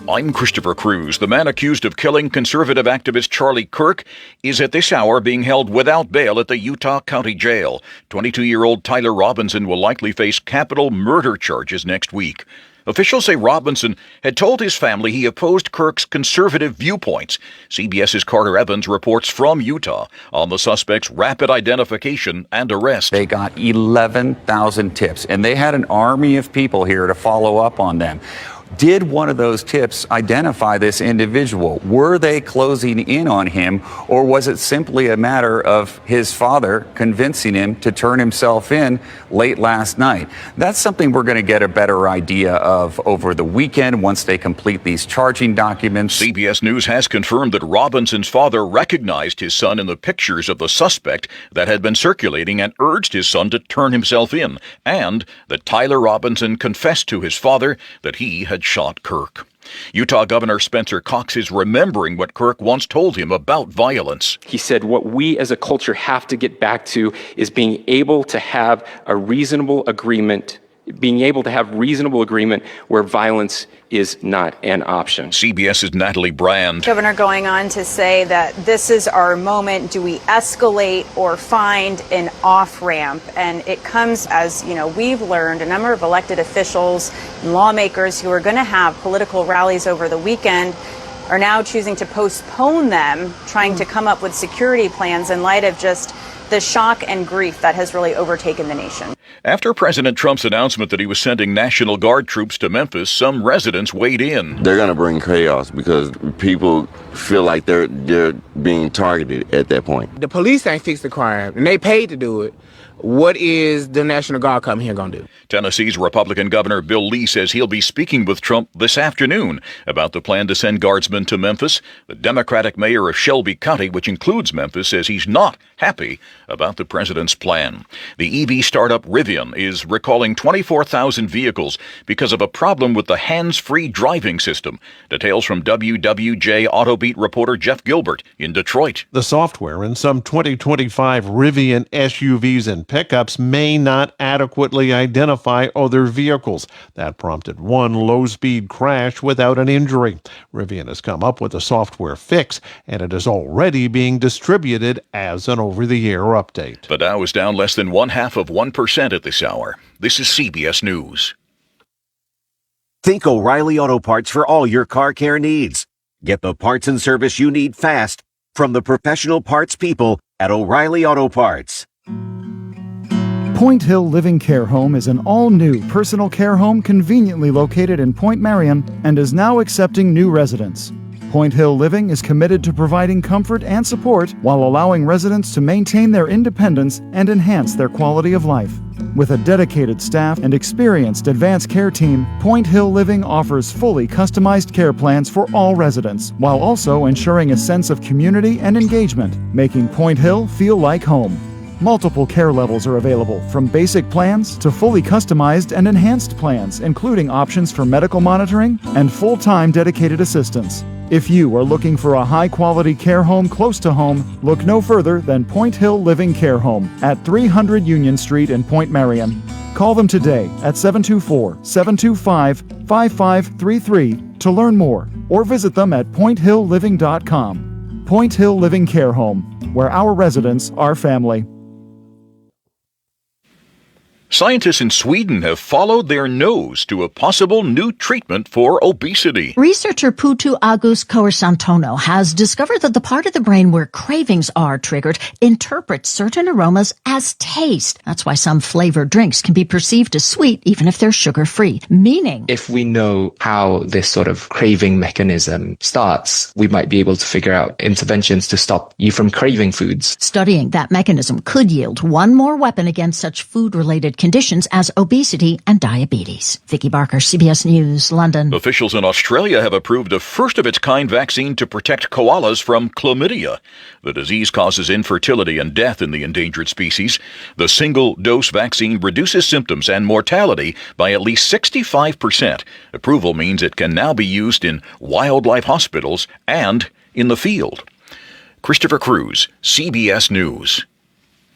I'm Christopher Cruz. The man accused of killing conservative activist Charlie Kirk is at this hour being held without bail at the Utah County Jail. 22-year-old Tyler Robinson will likely face capital murder charges next week. Officials say Robinson had told his family he opposed Kirk's conservative viewpoints. CBS's Carter Evans reports from Utah on the suspect's rapid identification and arrest. They got 11,000 tips, and they had an army of people here to follow up on them. Did one of those tips identify this individual? Were they closing in on him, or was it simply a matter of his father convincing him to turn himself in late last night? That's something we're going to get a better idea of over the weekend once they complete these charging documents. CBS News has confirmed that Robinson's father recognized his son in the pictures of the suspect that had been circulating and urged his son to turn himself in, and that Tyler Robinson confessed to his father that he had shot Kirk. Utah Governor Spencer Cox is remembering what Kirk once told him about violence. He said, what we as a culture have to get back to is being able to have a reasonable agreement, where violence is not an option. CBS's Natalie Brand. Governor going on to say that this is our moment. Do we escalate or find an off-ramp? And it comes as, we've learned a number of elected officials and lawmakers who are going to have political rallies over the weekend are now choosing to postpone them, trying to come up with security plans in light of just the shock and grief that has really overtaken the nation. After President Trump's announcement that he was sending National Guard troops to Memphis, some residents weighed in. They're going to bring chaos because people feel like they're being targeted at that point. The police ain't fixed the crime, and they paid to do it. What is the National Guard coming here going to do? Tennessee's Republican Governor Bill Lee says he'll be speaking with Trump this afternoon about the plan to send guardsmen to Memphis. The Democratic mayor of Shelby County, which includes Memphis, says he's not happy about the president's plan. The EV startup Rivian is recalling 24,000 vehicles because of a problem with the hands-free driving system. Details from WWJ Autobeat reporter Jeff Gilbert in Detroit. The software in some 2025 Rivian SUVs and pickups may not adequately identify other vehicles. That prompted one low-speed crash without an injury. Rivian has come up with a software fix, and it is already being distributed as an over-the-air update. The Dow is down less than 0.5% at this hour. This is CBS News. Think O'Reilly Auto Parts for all your car care needs. Get the parts and service you need fast from the professional parts people at O'Reilly Auto Parts. Point Hill Living Care Home is an all-new personal care home conveniently located in Point Marion and is now accepting new residents. Point Hill Living is committed to providing comfort and support while allowing residents to maintain their independence and enhance their quality of life. With a dedicated staff and experienced advanced care team, Point Hill Living offers fully customized care plans for all residents, while also ensuring a sense of community and engagement, making Point Hill feel like home. Multiple care levels are available, from basic plans to fully customized and enhanced plans, including options for medical monitoring and full-time dedicated assistance. If you are looking for a high-quality care home close to home, look no further than Point Hill Living Care Home at 300 Union Street in Point Marion. Call them today at 724-725-5533 to learn more, or visit them at pointhillliving.com. Point Hill Living Care Home, where our residents are family. Scientists in Sweden have followed their nose to a possible new treatment for obesity. Researcher Putu Agus Coersantono has discovered that the part of the brain where cravings are triggered interprets certain aromas as taste. That's why some flavored drinks can be perceived as sweet even if they're sugar-free, meaning if we know how this sort of craving mechanism starts, we might be able to figure out interventions to stop you from craving foods. Studying that mechanism could yield one more weapon against such food-related conditions as obesity and diabetes. Vicky Barker, CBS News, London. Officials in Australia have approved a first-of-its-kind vaccine to protect koalas from chlamydia. The disease causes infertility and death in the endangered species. The single-dose vaccine reduces symptoms and mortality by at least 65%. Approval means it can now be used in wildlife hospitals and in the field. Christopher Cruz, CBS News.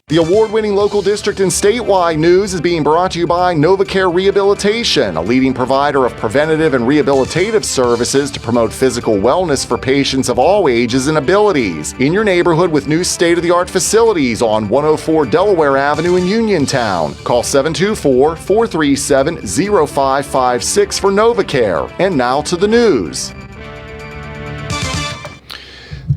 The award-winning local district and statewide news is being brought to you by NovaCare Rehabilitation, a leading provider of preventative and rehabilitative services to promote physical wellness for patients of all ages and abilities. In your neighborhood with new state-of-the-art facilities on 104 Delaware Avenue in Uniontown. Call 724-437-0556 for NovaCare. And now to the news.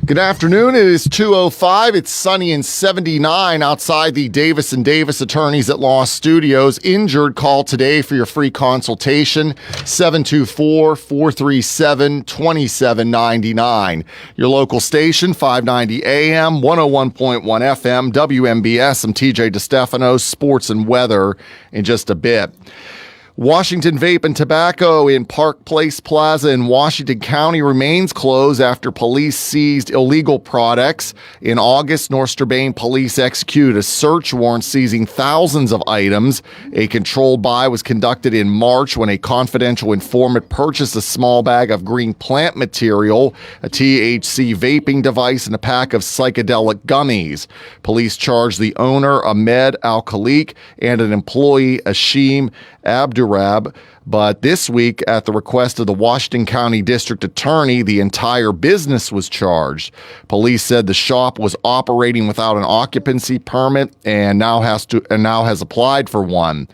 Good afternoon. It is 2:05. It's sunny and 79 outside the Davis & Davis Attorneys at Law Studios. Injured, call today for your free consultation, 724-437-2799. Your local station, 590 AM, 101.1 FM, WMBS. I'm TJ DeStefano, sports and weather in just a bit. Washington Vape and Tobacco in Park Place Plaza in Washington County remains closed after police seized illegal products. In August, North Strabane police executed a search warrant seizing thousands of items. A controlled buy was conducted in March when a confidential informant purchased a small bag of green plant material, a THC vaping device, and a pack of psychedelic gummies. Police charged the owner, Ahmed Al-Khaliq, and an employee, Ashim Abdurab, but this week, at the request of the Washington County District Attorney, the entire business was charged. Police said the shop was operating without an occupancy permit and now has applied for one.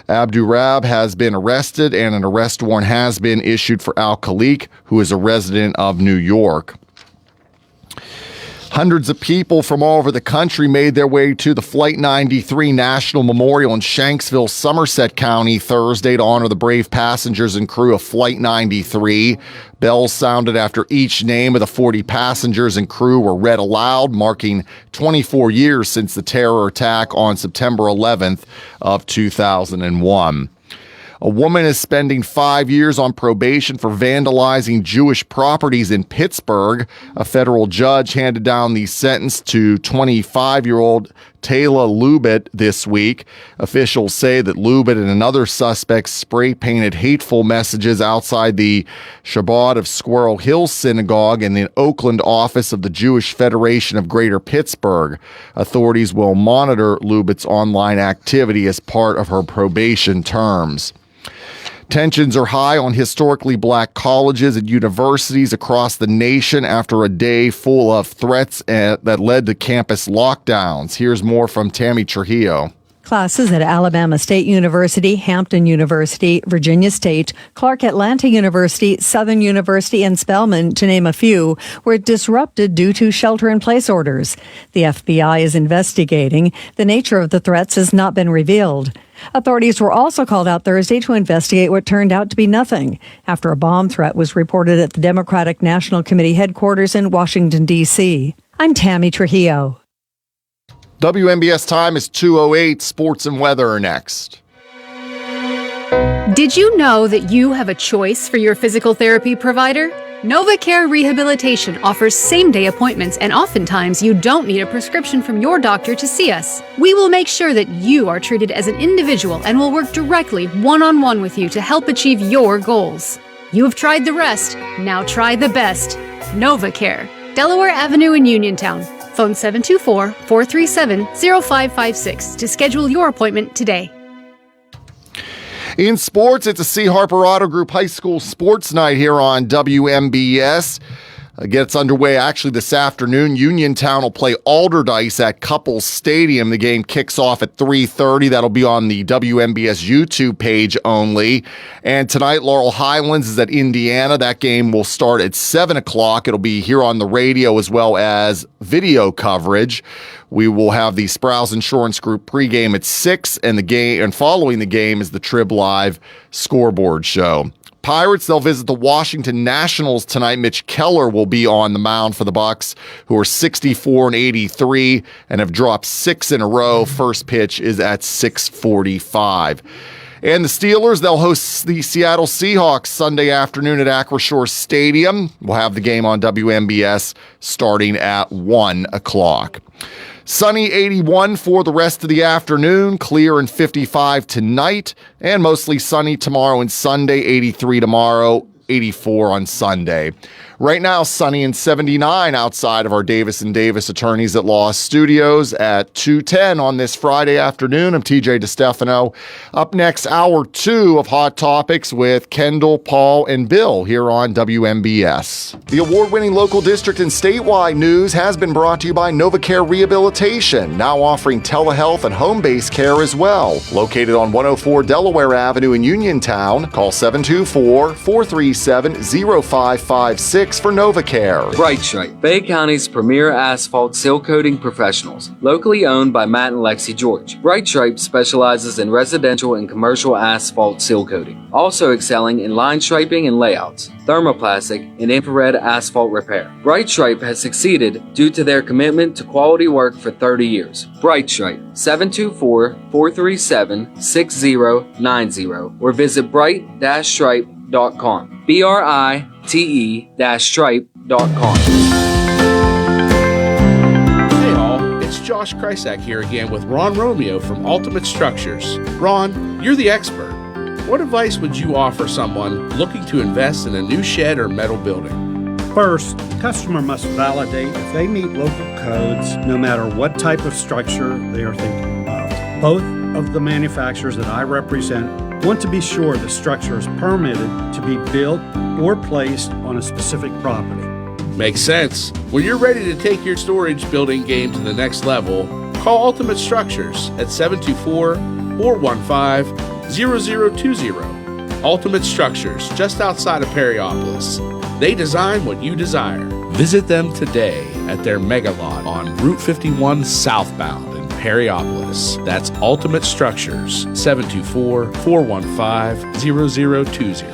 Abdurab has been arrested and an arrest warrant has been issued for Al-Khaliq, who is a resident of New York. Hundreds of people from all over the country made their way to the Flight 93 National Memorial in Shanksville, Somerset County Thursday to honor the brave passengers and crew of Flight 93. Bells sounded after each name of the 40 passengers and crew were read aloud, marking 24 years since the terror attack on September 11th of 2001. A woman is spending 5 years on probation for vandalizing Jewish properties in Pittsburgh. A federal judge handed down the sentence to 25-year-old Taylor Lubit this week. Officials say that Lubit and another suspect spray-painted hateful messages outside the Shabbat of Squirrel Hill Synagogue and the Oakland office of the Jewish Federation of Greater Pittsburgh. Authorities will monitor Lubit's online activity as part of her probation terms. Tensions are high on historically black colleges and universities across the nation after a day full of threats that led to campus lockdowns. Here's more from Tammy Trujillo. Classes at Alabama State University, Hampton University, Virginia State, Clark Atlanta University, Southern University, and Spelman, to name a few, were disrupted due to shelter-in-place orders. The FBI is investigating. The nature of the threats has not been revealed. Authorities were also called out Thursday to investigate what turned out to be nothing after a bomb threat was reported at the Democratic National Committee headquarters in Washington, D.C. I'm Tammy Trujillo. WMBS time is 2:08. Sports and weather are next. Did you know that you have a choice for your physical therapy provider? NovaCare Rehabilitation offers same-day appointments, and oftentimes you don't need a prescription from your doctor to see us. We will make sure that you are treated as an individual and will work directly one-on-one with you to help achieve your goals. You have tried the rest, now try the best. NovaCare, Delaware Avenue in Uniontown. Phone 724-437-0556 to schedule your appointment today. In sports, it's a C. Harper Auto Group High School Sports Night here on WMBS. gets underway actually this afternoon. Uniontown will play Alderdice at Couples Stadium. The game kicks off at 3:30. That'll be on the WMBS YouTube page only. And tonight, Laurel Highlands is at Indiana. That game will start at 7 o'clock. It'll be here on the radio as well as video coverage. We will have the Sprouse Insurance Group pregame at 6, and following the game is the Trib Live scoreboard show. Pirates, they'll visit the Washington Nationals tonight. Mitch Keller will be on the mound for the Bucks, who are 64-83 and have dropped 6 in a row. First pitch is at 6:45. And the Steelers, they'll host the Seattle Seahawks Sunday afternoon at Acrisure Stadium. We'll have the game on WMBS starting at 1 o'clock. Sunny 81 for the rest of the afternoon, clear and 55 tonight, and mostly sunny tomorrow and Sunday, 83 tomorrow, 84 on Sunday. Right now, sunny and 79 outside of our Davis & Davis Attorneys at Law Studios at 2:10 on this Friday afternoon. I'm TJ DeStefano. Up next, hour 2 of Hot Topics with Kendall, Paul, and Bill here on WMBS. The award-winning local district and statewide news has been brought to you by NovaCare Rehabilitation, now offering telehealth and home-based care as well. Located on 104 Delaware Avenue in Uniontown, call 724-437-0556 for NovaCare. Bright Stripe, Bay County's premier asphalt seal coating professionals, locally owned by Matt and Lexi George. Bright Stripe specializes in residential and commercial asphalt seal coating, also excelling in line striping and layouts, thermoplastic, and infrared asphalt repair. Bright Stripe has succeeded due to their commitment to quality work for 30 years. Bright Stripe, 724-437-6090 or visit bright-stripe.com. BRITE-stripe.com. Hey all, it's Josh Krysak here again with Ron Romeo from Ultimate Structures. Ron, you're the expert. What advice would you offer someone looking to invest in a new shed or metal building? First, the customer must validate if they meet local codes, no matter what type of structure they are thinking of. Both of the manufacturers that I represent want to be sure the structure is permitted to be built or placed on a specific property. Makes sense. When you're ready to take your storage building game to the next level, call Ultimate Structures at 724-415-0020. Ultimate Structures, just outside of Perryopolis. They design what you desire. Visit them today at their mega lot on Route 51 southbound. Perryopolis. That's Ultimate Structures, 724-415-0020.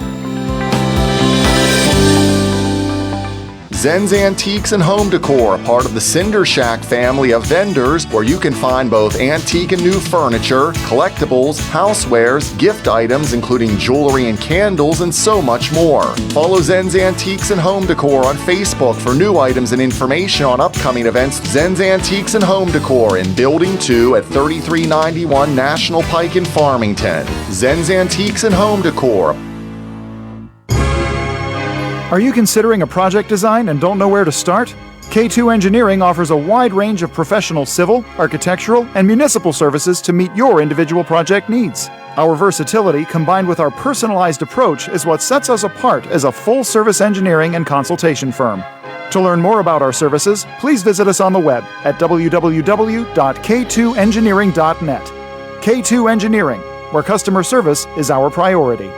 Zen's Antiques and Home Decor, part of the Cinder Shack family of vendors where you can find both antique and new furniture, collectibles, housewares, gift items including jewelry and candles, and so much more. Follow Zen's Antiques and Home Decor on Facebook for new items and information on upcoming events. Zen's Antiques and Home Decor in Building 2 at 3391 National Pike in Farmington. Zen's Antiques and Home Decor. Are you considering a project design and don't know where to start? K2 Engineering offers a wide range of professional civil, architectural, and municipal services to meet your individual project needs. Our versatility combined with our personalized approach is what sets us apart as a full-service engineering and consultation firm. To learn more about our services, please visit us on the web at www.k2engineering.net. K2 Engineering, where customer service is our priority.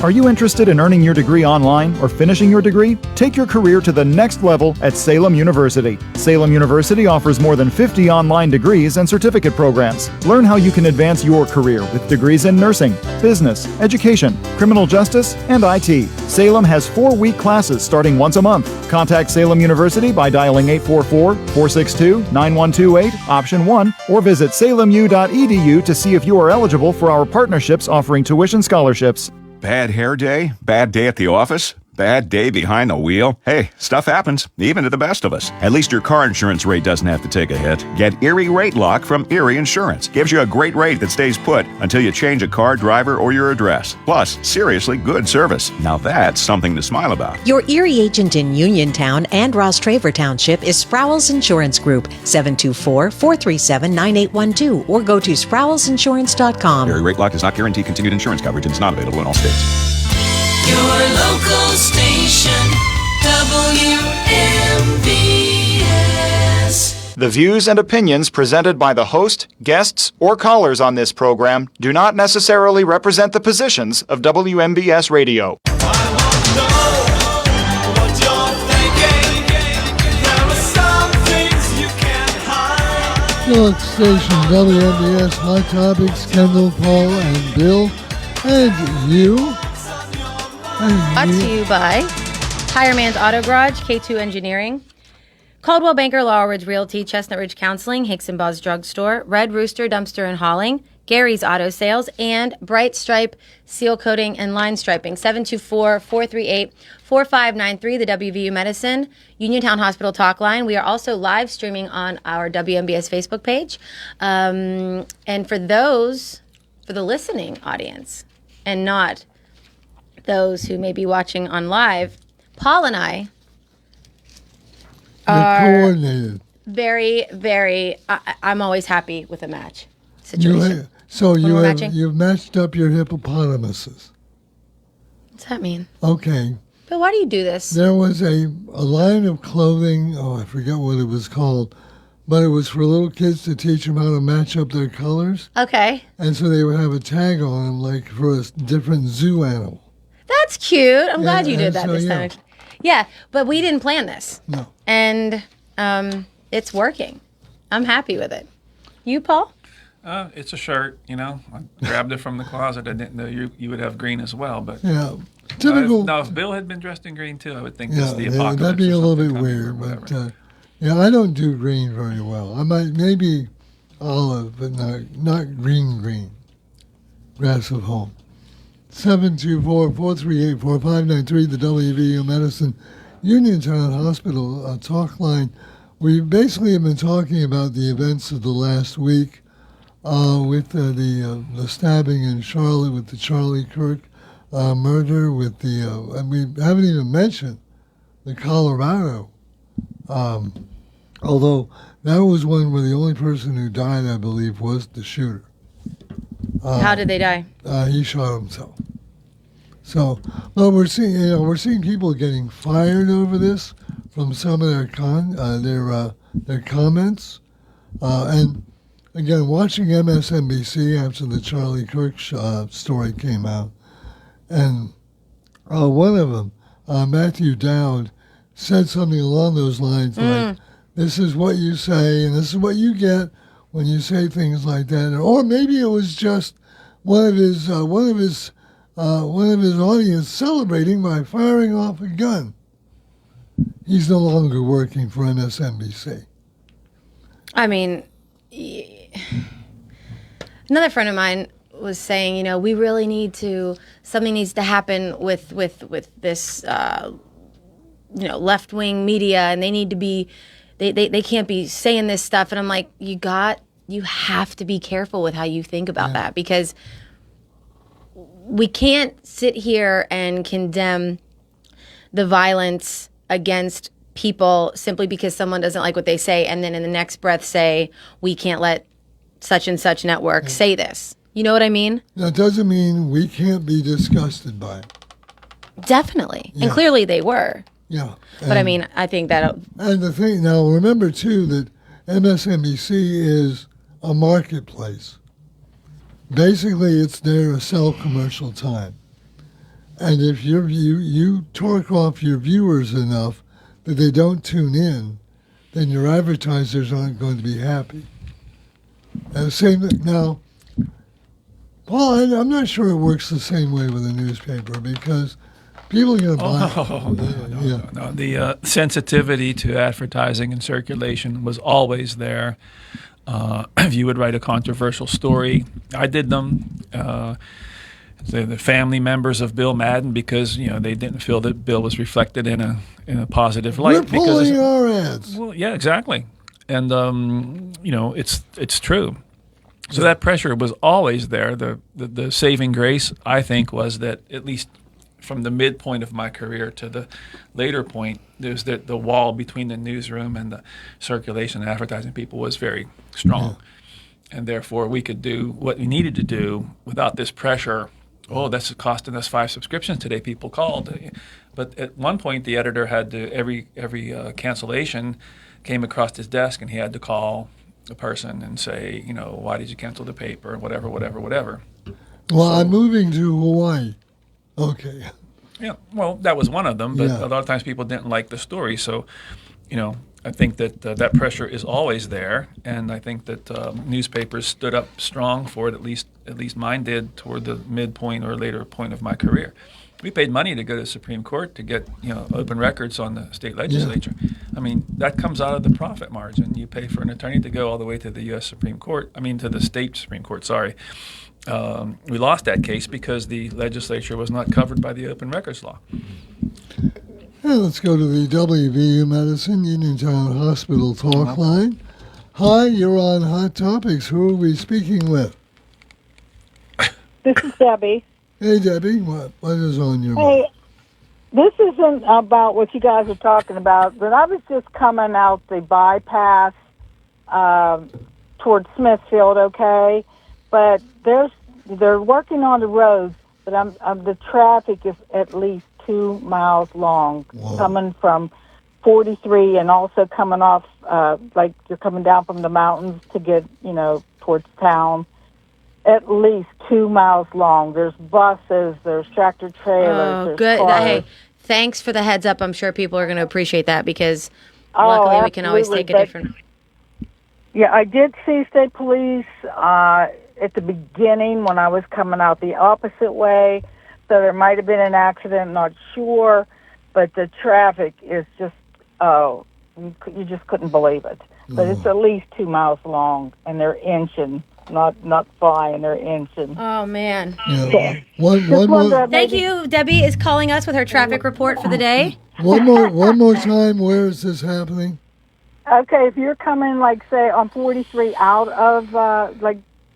Are you interested in earning your degree online or finishing your degree? Take your career to the next level at Salem University. Salem University offers more than 50 online degrees and certificate programs. Learn how you can advance your career with degrees in nursing, business, education, criminal justice, and IT. Salem has 4-week classes starting once a month. Contact Salem University by dialing 844-462-9128, option 1, or visit salemu.edu to see if you are eligible for our partnerships offering tuition scholarships. Bad hair day? Bad day at the office? Bad day behind the wheel? Hey, stuff happens, even to the best of us. At least your car insurance rate doesn't have to take a hit. Get Erie Rate Lock from Erie Insurance. Gives you a great rate that stays put until you change a car, driver, or your address. Plus, seriously good service. Now that's something to smile about. Your Erie agent in Uniontown and Ross Traver Township is Sprowls Insurance Group, 724-437-9812, or go to sprowlsinsurance.com. Erie Rate Lock does not guarantee continued insurance coverage and is not available in all states. Your local station. WMBS. The views and opinions presented by the host, guests, or callers on this program do not necessarily represent the positions of WMBS Radio. Phillips Station, WMBS, Hot Topics, Kendall, Paul, and Bill, and you. Brought to you by Tire Man's Auto Garage, K2 Engineering, Caldwell Banker, Laurel Ridge Realty, Chestnut Ridge Counseling, Hicks and Buzz Drug Store, Red Rooster Dumpster and Hauling, Gary's Auto Sales, and Bright Stripe Seal Coating and Line Striping. 724-438-4593, the WVU Medicine Uniontown Hospital Talk Line. We are also live streaming on our WMBS Facebook page. And for the listening audience, and not those who may be watching on live, Paul and I are coordinated. Very, very, I'm always happy with a match situation. You've matched up your hippopotamuses. What's that mean? Okay. But why do you do this? There was a line of clothing, I forget what it was called, but it was for little kids to teach them how to match up their colors. Okay. And so they would have a tag on them, like for a different zoo animal. That's cute. I'm glad you did that this time. Yeah, but we didn't plan this. No. And it's working. I'm happy with it. You, Paul? It's a shirt, I grabbed it from the closet. I didn't know you would have green as well, but yeah, typical. If Bill had been dressed in green too, I would think this is the apocalypse. That'd be a little bit weird, but I don't do green very well. I might maybe olive, but not green. Grass of home. 724-438-4593, the WVU Medicine Uniontown Hospital Talk Line. We basically have been talking about the events of the last week. With the stabbing in Charlotte, with the Charlie Kirk murder, with and we haven't even mentioned the Colorado, although that was one where the only person who died, I believe, was the shooter. How did they die? He shot himself. So, well, we're seeing people getting fired over this from some of their comments, and. Again, watching MSNBC after the Charlie Kirk story came out, and one of them, Matthew Dowd, said something along those lines like, "This is what you say, and this is what you get when you say things like that." Or maybe it was just one of his audience celebrating by firing off a gun. He's no longer working for MSNBC. I mean. Another friend of mine was saying, we really something needs to happen with this, left-wing media, and they need to be, they can't be saying this stuff. And I'm like, you have to be careful with how you think about that, because we can't sit here and condemn the violence against people simply because someone doesn't like what they say, and then in the next breath say, we can't let such and such network say this. You know what I mean? That doesn't mean we can't be disgusted by it. Definitely. Yeah. And clearly they were. Yeah. But I think that... And the thing, now remember too that MSNBC is a marketplace. Basically, it's there to sell commercial time. And if you torque off your viewers enough that they don't tune in, then your advertisers aren't going to be happy. And the same thing now, Paul, I'm not sure it works the same way with a newspaper, because people are going to buy. No. The sensitivity to advertising and circulation was always there. If you would write a controversial story, I did them. The family members of Bill Madden, because they didn't feel that Bill was reflected in a positive light. We're pulling our ads. Well, yeah, exactly, and it's true. So that pressure was always there. The saving grace, I think, was that at least from the midpoint of my career to the later point, there's the wall between the newsroom and the circulation and advertising people was very strong, and therefore we could do what we needed to do without this pressure. Oh, that's costing us 5 subscriptions today, people called. But at one point, the editor had to every cancellation came across his desk, and he had to call the person and say, why did you cancel the paper, whatever. Well, I'm moving to Hawaii. Okay. Yeah, well, that was one of them, but a lot of times people didn't like the story. So, I think that that pressure is always there, and I think that newspapers stood up strong for it. At least mine did toward the midpoint or later point of my career. We paid money to go to the Supreme Court to get open records on the state legislature. Yeah. I mean, that comes out of the profit margin. You pay for an attorney to go all the way to the U.S. Supreme Court. To the state Supreme Court. Sorry. We lost that case because the legislature was not covered by the open records law. Now let's go to the WVU Medicine Uniontown Hospital talk line. Hi, you're on Hot Topics. Who are we speaking with? This is Debbie. Hey, Debbie. What is on your mind? Hey, this isn't about what you guys are talking about, but I was just coming out the bypass towards Smithfield, okay? But they're working on the roads, but the traffic is at least 2 miles long. Whoa. Coming from 43 and also coming off, like you're coming down from the mountains to get, towards town. At least 2 miles long. There's buses, there's tractor trailers. Oh, good. Cars. Hey, thanks for the heads up. I'm sure people are going to appreciate that because luckily we can always take a different. Yeah, I did see state police at the beginning when I was coming out the opposite way. So there might have been an accident, not sure. But the traffic is just, you just couldn't believe it. But it's at least 2 miles long, and they're inching. Not flying, they're inching. Oh, man. Yeah. One more. Thank you. Debbie is calling us with her traffic report for the day. One more time. Where is this happening? Okay, if you're coming, say, on 43 out of,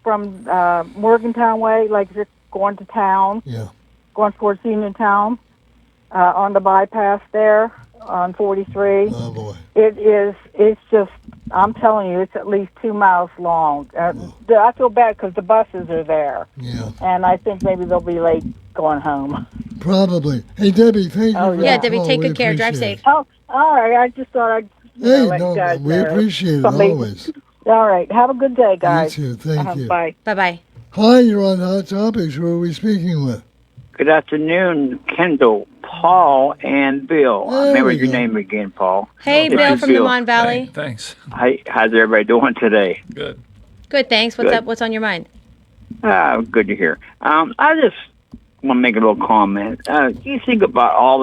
from Morgantown Way, if you're going to town, going towards Uniontown, on the bypass there on 43. Oh, boy. It's just, I'm telling you, it's at least 2 miles long. I feel bad because the buses are there. Yeah. And I think maybe they'll be late going home. Probably. Hey, Debbie, thank you. Yeah, Debbie, take good care. Drive safe. Oh, all right. I just thought I'd let you guys we appreciate it always. All right. Have a good day, guys. You too. Thank you. Bye. Bye-bye. Hi, you're on Hot Topics. Who are we speaking with? Good afternoon, Kendall, Paul, and Bill. Remember your name again, Paul. Hey, Bill from the Mon Valley. Hey, thanks. How's everybody doing today? Good. Good, thanks. What's up? What's on your mind? Good to hear. I just want to make a little comment. You think about all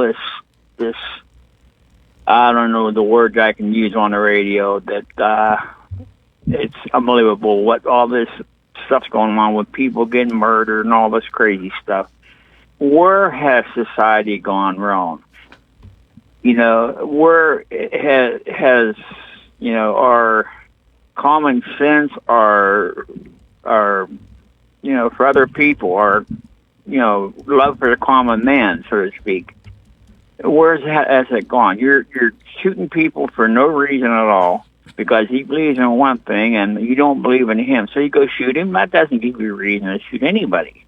this, I don't know the words I can use on the radio, that it's unbelievable what all this stuff's going on with people getting murdered and all this crazy stuff. Where has society gone wrong? Where has our common sense, our for other people, our love for the common man, so to speak. Where has it gone? You're shooting people for no reason at all because he believes in one thing and you don't believe in him, so you go shoot him. That doesn't give you a reason to shoot anybody.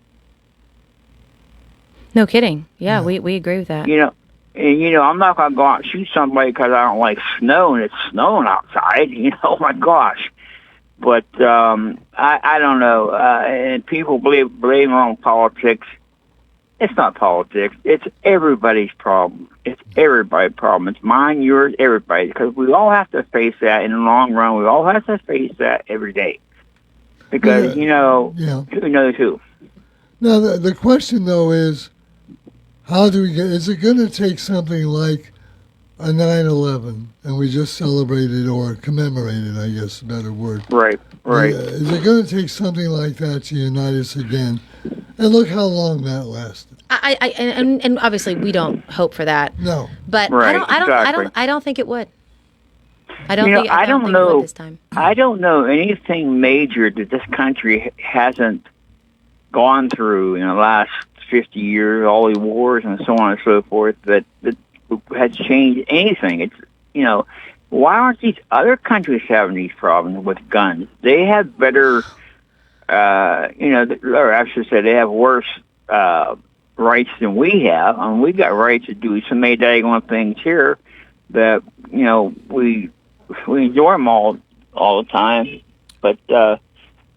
No kidding. Yeah, we agree with that. I'm not going to go out and shoot somebody because I don't like snow and it's snowing outside. Oh my gosh. But I don't know. And people blame on politics. It's not politics. It's everybody's problem. It's everybody's problem. It's mine, yours, everybody's. Because we all have to face that in the long run. We all have to face that every day. Because, who knows who? Now, the question, though, is how do we is it going to take something like a 9/11, and we just celebrated or commemorated, I guess, a better word. Right. Is it going to take something like that to unite us again? And look how long that lasted. And obviously we don't hope for that. No. But right, I don't think it would. I don't think it would this time. I don't know anything major that this country hasn't gone through in the last 50 years, all the wars and so on and so forth, that has changed anything. It's, why aren't these other countries having these problems with guns? They have better, or I should say they have worse rights than we have. I mean, we got rights to do so many daggone things here that, you know, we enjoy them all the time. But I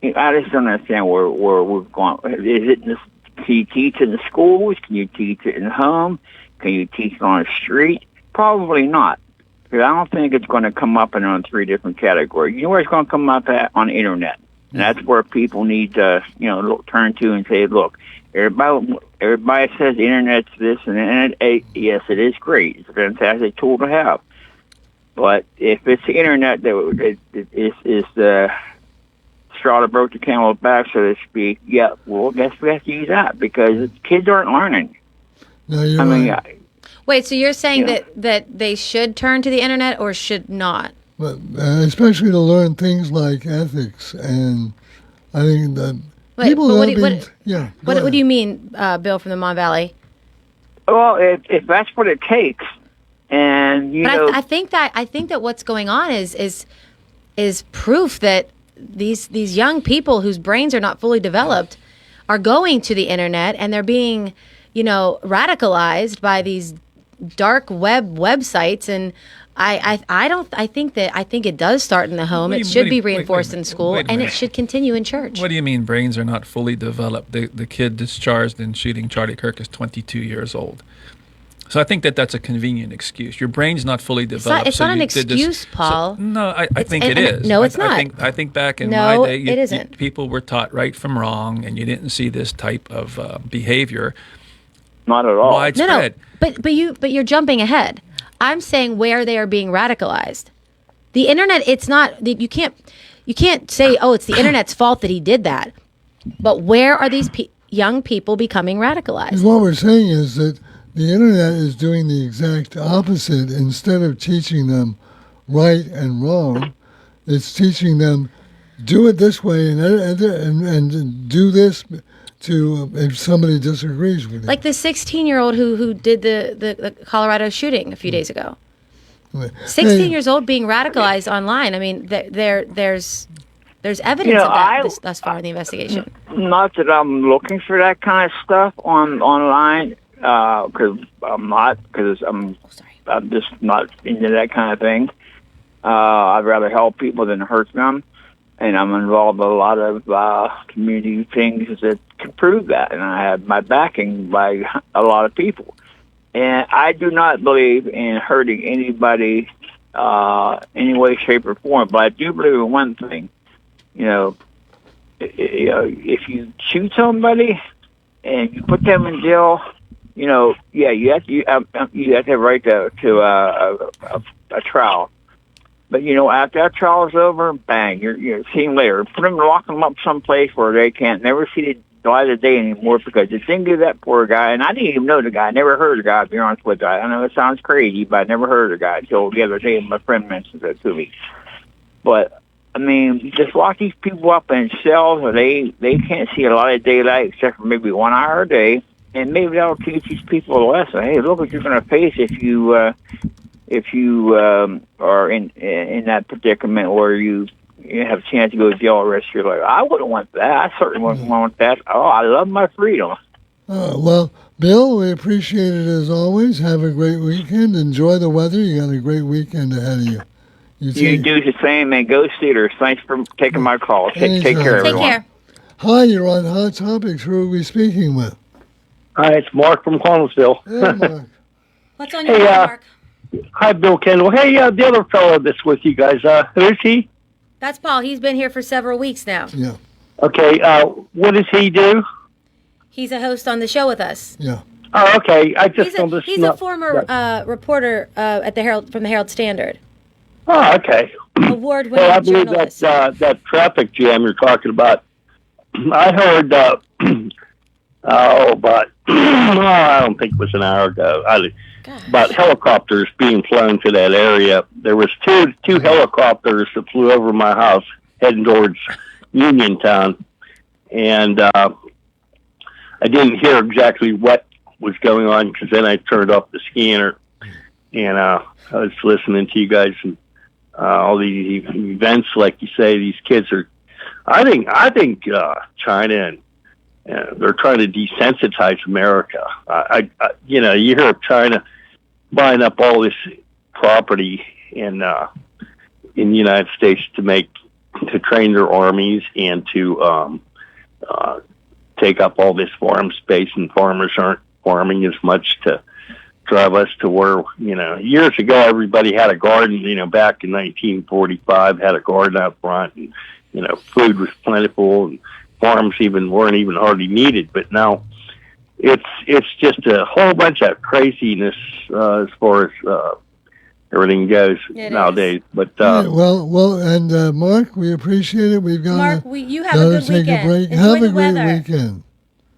just don't understand where we're going. Is it can you teach in the schools? Can you teach it in the home? Can you teach it on the street? Probably not. Because I don't think it's going to come up in on 3 different categories. You know where it's going to come up at? On the internet. And that's where people need to, you know, turn to and say, look, everybody says the internet's this and the internet. Yes, it is great. It's a fantastic tool to have. But if it's the internet that is the straw that broke the camel's back, so to speak, yeah, well, I guess we have to use that because kids aren't learning. No, you're right. Wait, so you're saying that they should turn to the internet or should not? But especially to learn things like ethics, and I think that people what do you mean, Bill from the Mon Valley? Well, if that's what it takes, and I think that what's going on is proof that these young people whose brains are not fully developed are going to the internet and they're being, you know, radicalized by these dark websites. And I think it does start in the home. It should be reinforced in school, and it should continue in church. What do you mean brains are not fully developed? The kid discharged in shooting Charlie Kirk is 22 years old. So I think that's a convenient excuse. Your brain's not fully developed. It's not an excuse, Paul. I think it is. No, it's not. I think back in my day, it isn't. People were taught right from wrong, and you didn't see this type of behavior. Not at all. Widespread. No. But you're jumping ahead. I'm saying where they are being radicalized. The internet, it's not. You can't say, oh, it's the internet's fault that he did that. But where are these young people becoming radicalized? What we're saying is that the internet is doing the exact opposite. Instead of teaching them right and wrong, it's teaching them do it this way and do this to if somebody disagrees with you. Like the 16-year-old who did the Colorado shooting a few days ago. 16 years old being radicalized online. I mean, there's evidence of that thus far in the investigation. Not that I'm looking for that kind of stuff online. Because I'm just not into that kind of thing. I'd rather help people than hurt them, and I'm involved in a lot of community things that can prove that, and I have my backing by a lot of people. And I do not believe in hurting anybody any way, shape, or form, but I do believe in one thing. You know, if you shoot somebody and you put them in jail, you know, yeah, you have to have right to a trial. But you know, after that trial is over, bang, you're seeing later. Put them, lock them up someplace where they can't never see the light of day anymore because the thing to that poor guy, and I didn't even know the guy. I never heard of the guy. To be honest with you, I know it sounds crazy, but I never heard of the guy until the other day. My friend mentioned that to me. But I mean, just lock these people up in cells where they can't see a lot of daylight except for maybe 1 hour a day. And maybe that'll teach these people a lesson. Hey, look what you're going to face if you are in that predicament where you have a chance to go to jail the rest of your life. I wouldn't want that. I certainly wouldn't want that. Oh, I love my freedom. Well, Bill, we appreciate it as always. Have a great weekend. Enjoy the weather. You got a great weekend ahead of you. You do the same, and go Steelers. Thanks for taking my call. Take care, everyone. Take care. Hi, you're on Hot Topics. Who are we speaking with? Hi, it's Mark from Connellsville. Hey, Mark. What's on your mind, Mark? Hi, Bill Kendall. Hey, the other fellow that's with you guys, who is he? That's Paul. He's been here for several weeks now. Yeah. Okay, what does he do? He's a host on the show with us. Yeah. Oh, okay. He's a former reporter at the Herald from the Herald Standard. Oh, okay. Award-winning well, I believe journalist. that traffic jam you're talking about. I heard, but I don't think it was an hour ago. About helicopters being flown to that area. There was two helicopters that flew over my house heading towards Uniontown, and I didn't hear exactly what was going on because then I turned off the scanner, and I was listening to you guys and all these events, like you say. These kids are. I think China They're trying to desensitize America. You hear of China buying up all this property in the United States to train their armies and to take up all this farm space, and farmers aren't farming as much to drive us to where, years ago everybody had a garden, back in 1945 had a garden out front, and, food was plentiful, and farms weren't even hardly needed. But now it's just a whole bunch of craziness as far as everything goes nowadays. But and Mark, we appreciate it. We've got Mark, you have a good weekend. Have a great weekend.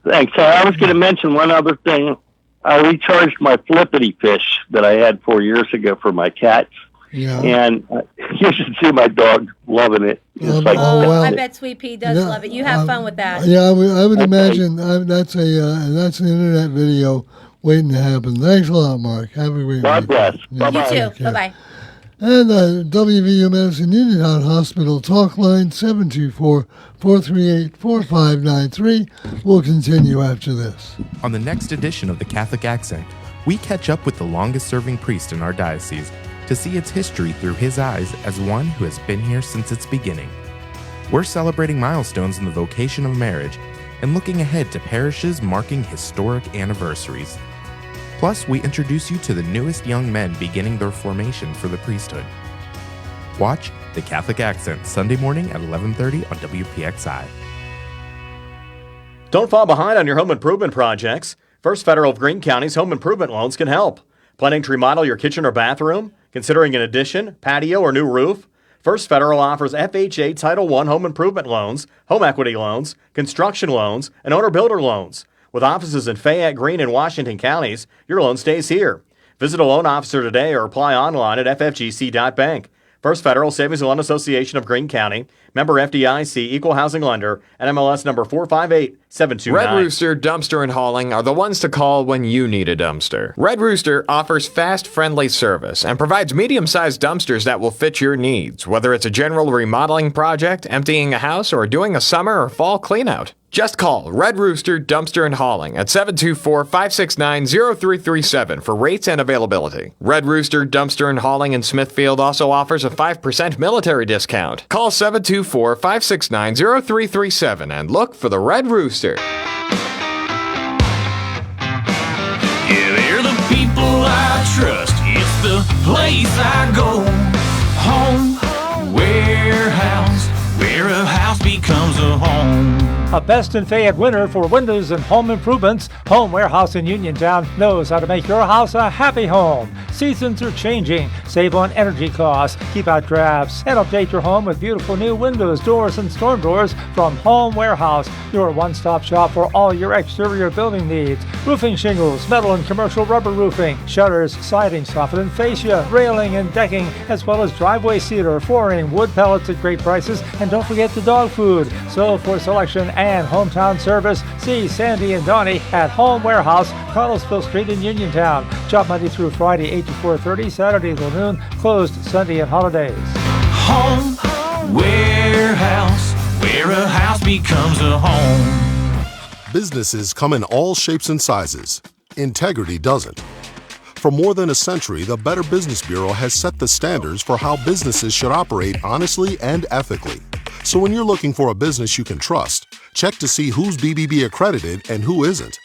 Thanks. I was going to mention one other thing. I recharged my flippity fish that I had 4 years ago for my cats. Yeah. And you should see my dog loving it. I bet Sweet Pea does love it. You have fun with that. Yeah, I would imagine that's an internet video waiting to happen. Thanks a lot, Mark. Have a great weekend. God bless. Bye-bye. You too. Bye-bye. And WVU Medicine Uniontown Hospital talk line 724-438-4593 will continue after this. On the next edition of The Catholic Accent, we catch up with the longest-serving priest in our diocese to see its history through his eyes as one who has been here since its beginning. We're celebrating milestones in the vocation of marriage and looking ahead to parishes marking historic anniversaries. Plus, we introduce you to the newest young men beginning their formation for the priesthood. Watch The Catholic Accent Sunday morning at 11:30 on WPXI. Don't fall behind on your home improvement projects. First Federal of Greene County's home improvement loans can help. Planning to remodel your kitchen or bathroom? Considering an addition, patio, or new roof? First Federal offers FHA Title I home improvement loans, home equity loans, construction loans, and owner-builder loans. With offices in Fayette, Greene, and Washington counties, your loan stays here. Visit a loan officer today or apply online at ffgc.bank. First Federal Savings and Loan Association of Greene County, member FDIC, equal housing lender, NMLS number 458729. Red Rooster Dumpster and Hauling are the ones to call when you need a dumpster. Red Rooster offers fast, friendly service and provides medium-sized dumpsters that will fit your needs, whether it's a general remodeling project, emptying a house, or doing a summer or fall cleanout. Just call Red Rooster Dumpster and Hauling at 724-569-0337 for rates and availability. Red Rooster Dumpster and Hauling in Smithfield also offers a 5% military discount. Call 724-569-0337 and look for the Red Rooster. Yeah, they're the people I trust. It's the place I go. Home Warehouse, where a house becomes a home. A best in Fayette winner for windows and home improvements, Home Warehouse in Uniontown knows how to make your house a happy home. Seasons are changing. Save on energy costs, keep out drafts, and update your home with beautiful new windows, doors, and storm doors from Home Warehouse, your one-stop shop for all your exterior building needs. Roofing shingles, metal and commercial rubber roofing, shutters, siding, soffit and fascia, railing and decking, as well as driveway cedar, flooring, wood pellets at great prices, and don't forget the dog food. So for selection and hometown service, see Sandy and Donnie at Home Warehouse, Carlsville Street in Uniontown. Shop Monday through Friday, 8 to 4:30, Saturday till noon, closed Sunday and holidays. Home Warehouse, where a house becomes a home. Businesses come in all shapes and sizes. Integrity doesn't. For more than a century, the Better Business Bureau has set the standards for how businesses should operate honestly and ethically. So when you're looking for a business you can trust, check to see who's BBB accredited and who isn't.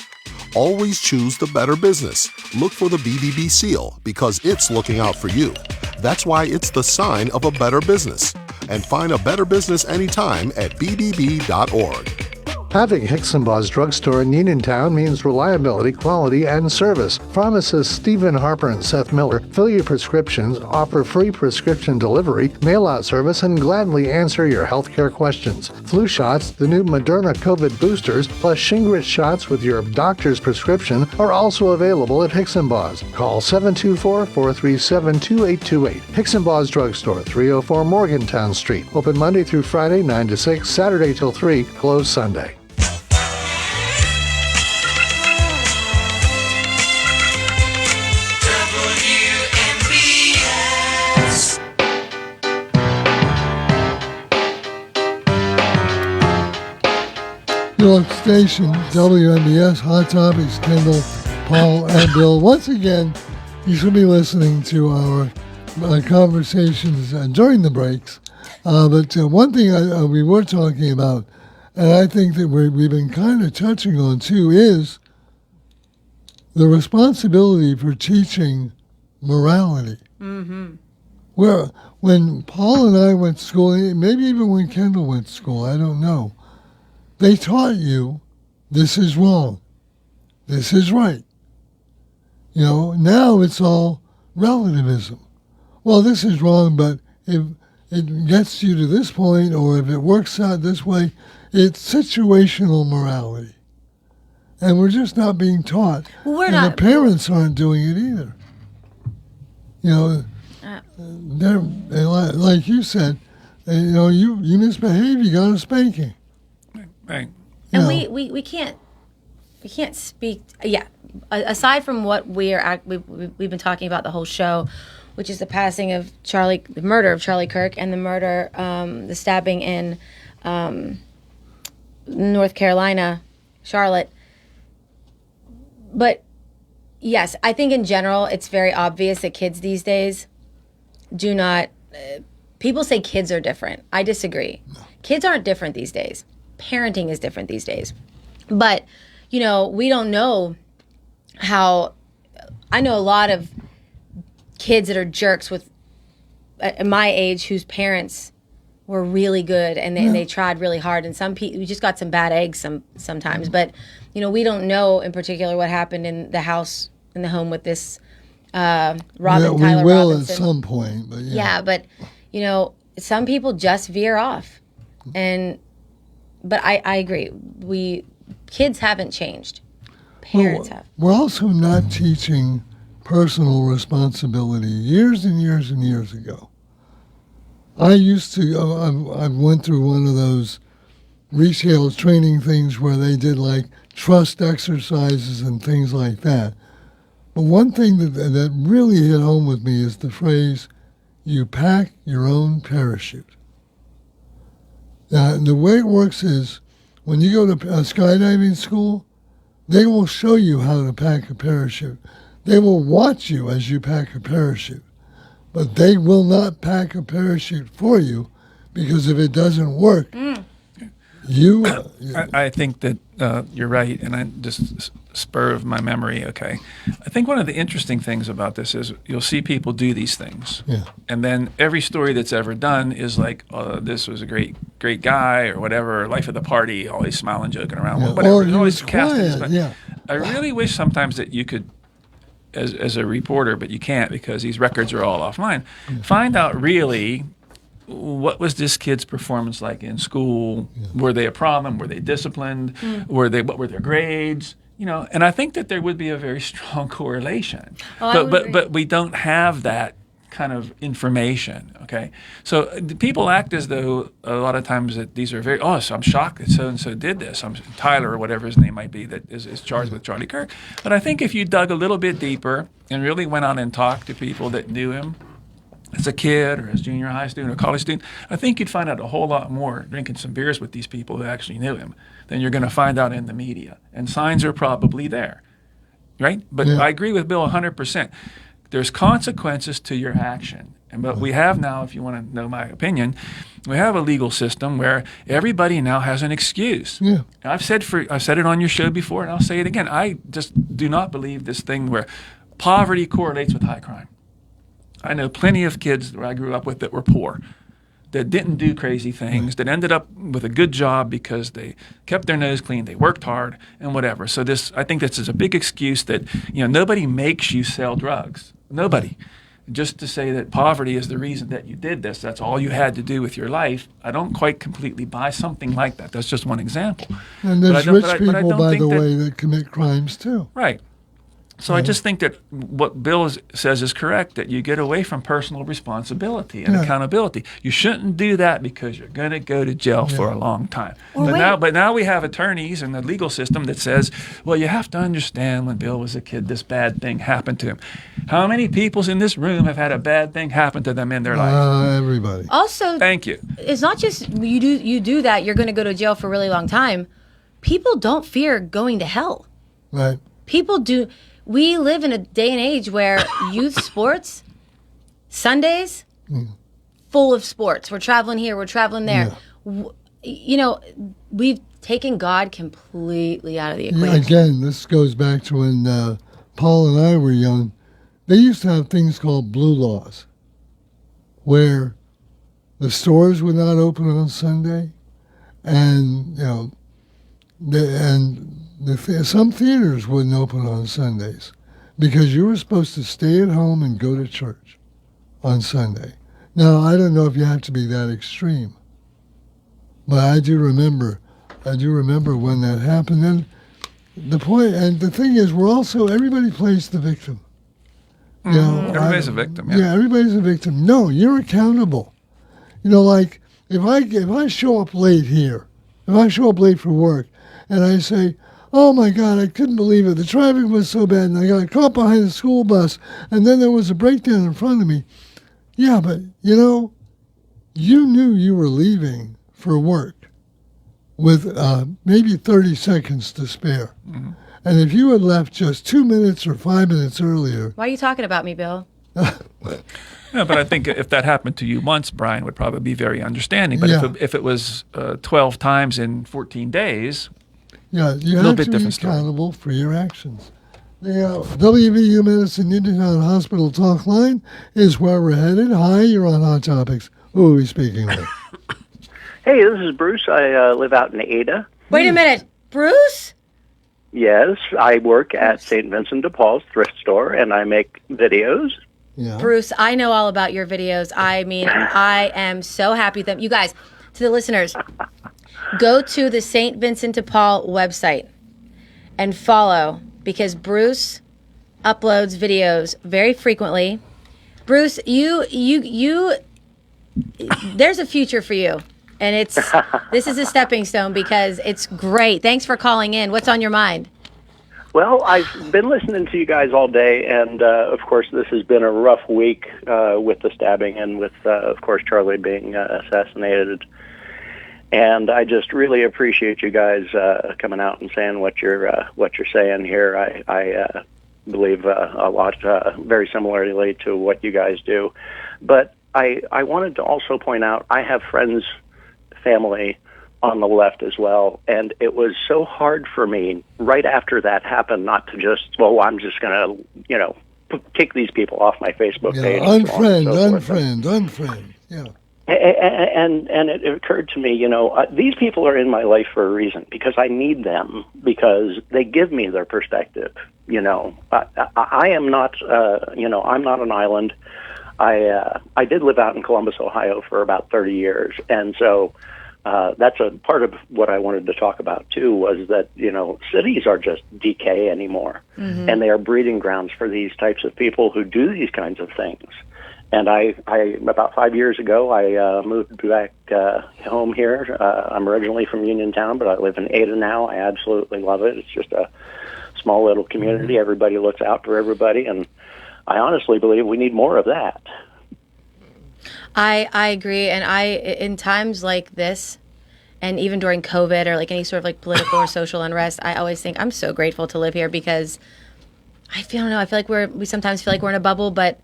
Always choose the Better Business. Look for the BBB seal because it's looking out for you. That's why it's the sign of a better business. And find a better business anytime at bbb.org. Having Hicksonbaugh's Drugstore in Uniontown means reliability, quality, and service. Pharmacists Stephen Harper and Seth Miller fill your prescriptions, offer free prescription delivery, mail-out service, and gladly answer your healthcare questions. Flu shots, the new Moderna COVID boosters, plus Shingrix shots with your doctor's prescription are also available at Hicksonbaugh's. Call 724-437-2828. Hicksonbaugh's Drugstore, 304 Morgantown Street. Open Monday through Friday, 9 to 6, Saturday till 3, closed Sunday. York station, WMBS, Hot Topics, Kendall, Paul, and Bill. Once again, you should be listening to our conversations during the breaks. But one thing we were talking about, and I think that we've been kind of touching on too, is the responsibility for teaching morality. Mm-hmm. Where when Paul and I went to school, maybe even when Kendall went to school, I don't know, they taught you this is wrong, this is right. You know, now it's all relativism. Well, this is wrong, but if it gets you to this point, or if it works out this way, it's situational morality. And we're just not being taught. Well, and the parents aren't doing it either. You know, they're, like you said, you know, you misbehave, you got a spanking. Right. And we can't speak. Yeah. Aside from what we've been talking about the whole show, which is the passing of the murder of Charlie Kirk, and the stabbing in North Carolina, Charlotte. But yes, I think in general it's very obvious that kids these days do not. People say kids are different. I disagree. Kids aren't different these days. Parenting is different these days. But you know, we don't know how. I know a lot of kids that are jerks with at my age whose parents were really good and they tried really hard, and some people, we just got some bad eggs sometimes. But you know, we don't know in particular what happened in the home with this Tyler Robinson. We will at some point, but yeah, but you know, some people just veer off, but I agree, kids haven't changed, parents have. We're also not teaching personal responsibility. Years and years and years ago, I used to, I went through one of those retail training things where they did like trust exercises and things like that. But one thing that really hit home with me is the phrase, you pack your own parachute. Now, the way it works is when you go to a skydiving school, they will show you how to pack a parachute. They will watch you as you pack a parachute, but they will not pack a parachute for you, because if it doesn't work, I think that you're right, and I just spur of my memory. Okay, I think one of the interesting things about this is you'll see people do these things, and then every story that's ever done is like, oh, this was a great guy or whatever, life of the party, always smiling, joking around, whatever. Or There's always cast. quiet, I really wish sometimes that you could, as a reporter, but you can't because these records are all offline, find out really what was this kid's performance like in school. Were they a problem? Were they disciplined? What were their grades? You know, and I think that there would be a very strong correlation. But we don't have that kind of information, okay? So people act as though a lot of times that these are very, so I'm shocked that so-and-so did this. I'm Tyler, or whatever his name might be, that is charged with Charlie Kirk. But I think if you dug a little bit deeper and really went out and talked to people that knew him as a kid or as junior high student or college student, I think you'd find out a whole lot more drinking some beers with these people who actually knew him than you're going to find out in the media. And signs are probably there, right? But I agree with Bill 100%. There's consequences to your action. But we have now, if you want to know my opinion, we have a legal system where everybody now has an excuse. Yeah. I've said it on your show before, and I'll say it again. I just do not believe this thing where poverty correlates with high crime. I know plenty of kids that I grew up with that were poor, that didn't do crazy things, that ended up with a good job because they kept their nose clean, they worked hard, and whatever. So I think this is a big excuse that, you know, nobody makes you sell drugs. Nobody. Just to say that poverty is the reason that you did this, that's all you had to do with your life, I don't quite completely buy something like that. That's just one example. And there's rich people, by the way, that commit crimes too. Right. So I just think that what Bill says is correct, that you get away from personal responsibility and accountability. You shouldn't do that because you're going to go to jail for a long time. But now we have attorneys and the legal system that says, well, you have to understand when Bill was a kid, this bad thing happened to him. How many people in this room have had a bad thing happen to them in their life? Everybody. Also, thank you. It's not just you do that, you're going to go to jail for a really long time. people don't fear going to hell. Right. People do. We live in a day and age where youth sports, Sundays, full of sports. We're traveling here, we're traveling there. We've taken God completely out of the equation. Again, this goes back to when Paul and I were young. They used to have things called blue laws, where the stores would not open on Sunday, and some theaters wouldn't open on Sundays because you were supposed to stay at home and go to church on Sunday. Now, I don't know if you have to be that extreme, but I do remember when that happened. And the thing is, everybody plays the victim. Everybody's a victim. Yeah. Everybody's a victim. No, you're accountable. Like if I show up late here, if I show up late for work, and I say, "Oh my God, I couldn't believe it. The traffic was so bad, and I got caught behind a school bus, and then there was a breakdown in front of me." Yeah, but you knew you were leaving for work with maybe 30 seconds to spare. Mm-hmm. And if you had left just 2 minutes or 5 minutes earlier... Why are you talking about me, Bill? Yeah, but I think if that happened to you once, Brian would probably be very understanding. But if it was 12 times in 14 days, you have to be accountable for your actions. The WVU Medicine Uniontown Hospital Talk Line is where we're headed. Hi, you're on Hot Topics. Who are we speaking with? Hey, this is Bruce. I live out in Ada. Wait a minute. Bruce? Yes, I work at St. Vincent de Paul's thrift store, and I make videos. Yeah. Bruce, I know all about your videos. I mean, I am so happy that you guys, to the listeners, go to the St. Vincent de Paul website and follow, because Bruce uploads videos very frequently. Bruce, there's a future for you. And this is a stepping stone because it's great. Thanks for calling in. What's on your mind? Well, I've been listening to you guys all day, and of course, this has been a rough week with the stabbing and with, of course, Charlie being assassinated. And I just really appreciate you guys coming out and saying what you're saying here. I believe a lot very similarly to what you guys do. But I wanted to also point out I have friends, family on the left as well, and it was so hard for me right after that happened not to just, I'm just going to, kick these people off my Facebook page. Unfriend. Yeah. And it occurred to me, these people are in my life for a reason, because I need them, because they give me their perspective. I am not, I'm not an island. I did live out in Columbus, Ohio for about 30 years, and so that's a part of what I wanted to talk about too, was that, cities are just decay anymore, and they are breeding grounds for these types of people who do these kinds of things. And I about 5 years ago, I moved back home here. I'm originally from Uniontown, but I live in Ada now. I absolutely love it. It's just a small little community. Everybody looks out for everybody, and I honestly believe we need more of that. I agree, and in times like this, and even during COVID or like any sort of like political or social unrest, I always think I'm so grateful to live here, because I feel like we sometimes feel like we're in a bubble, but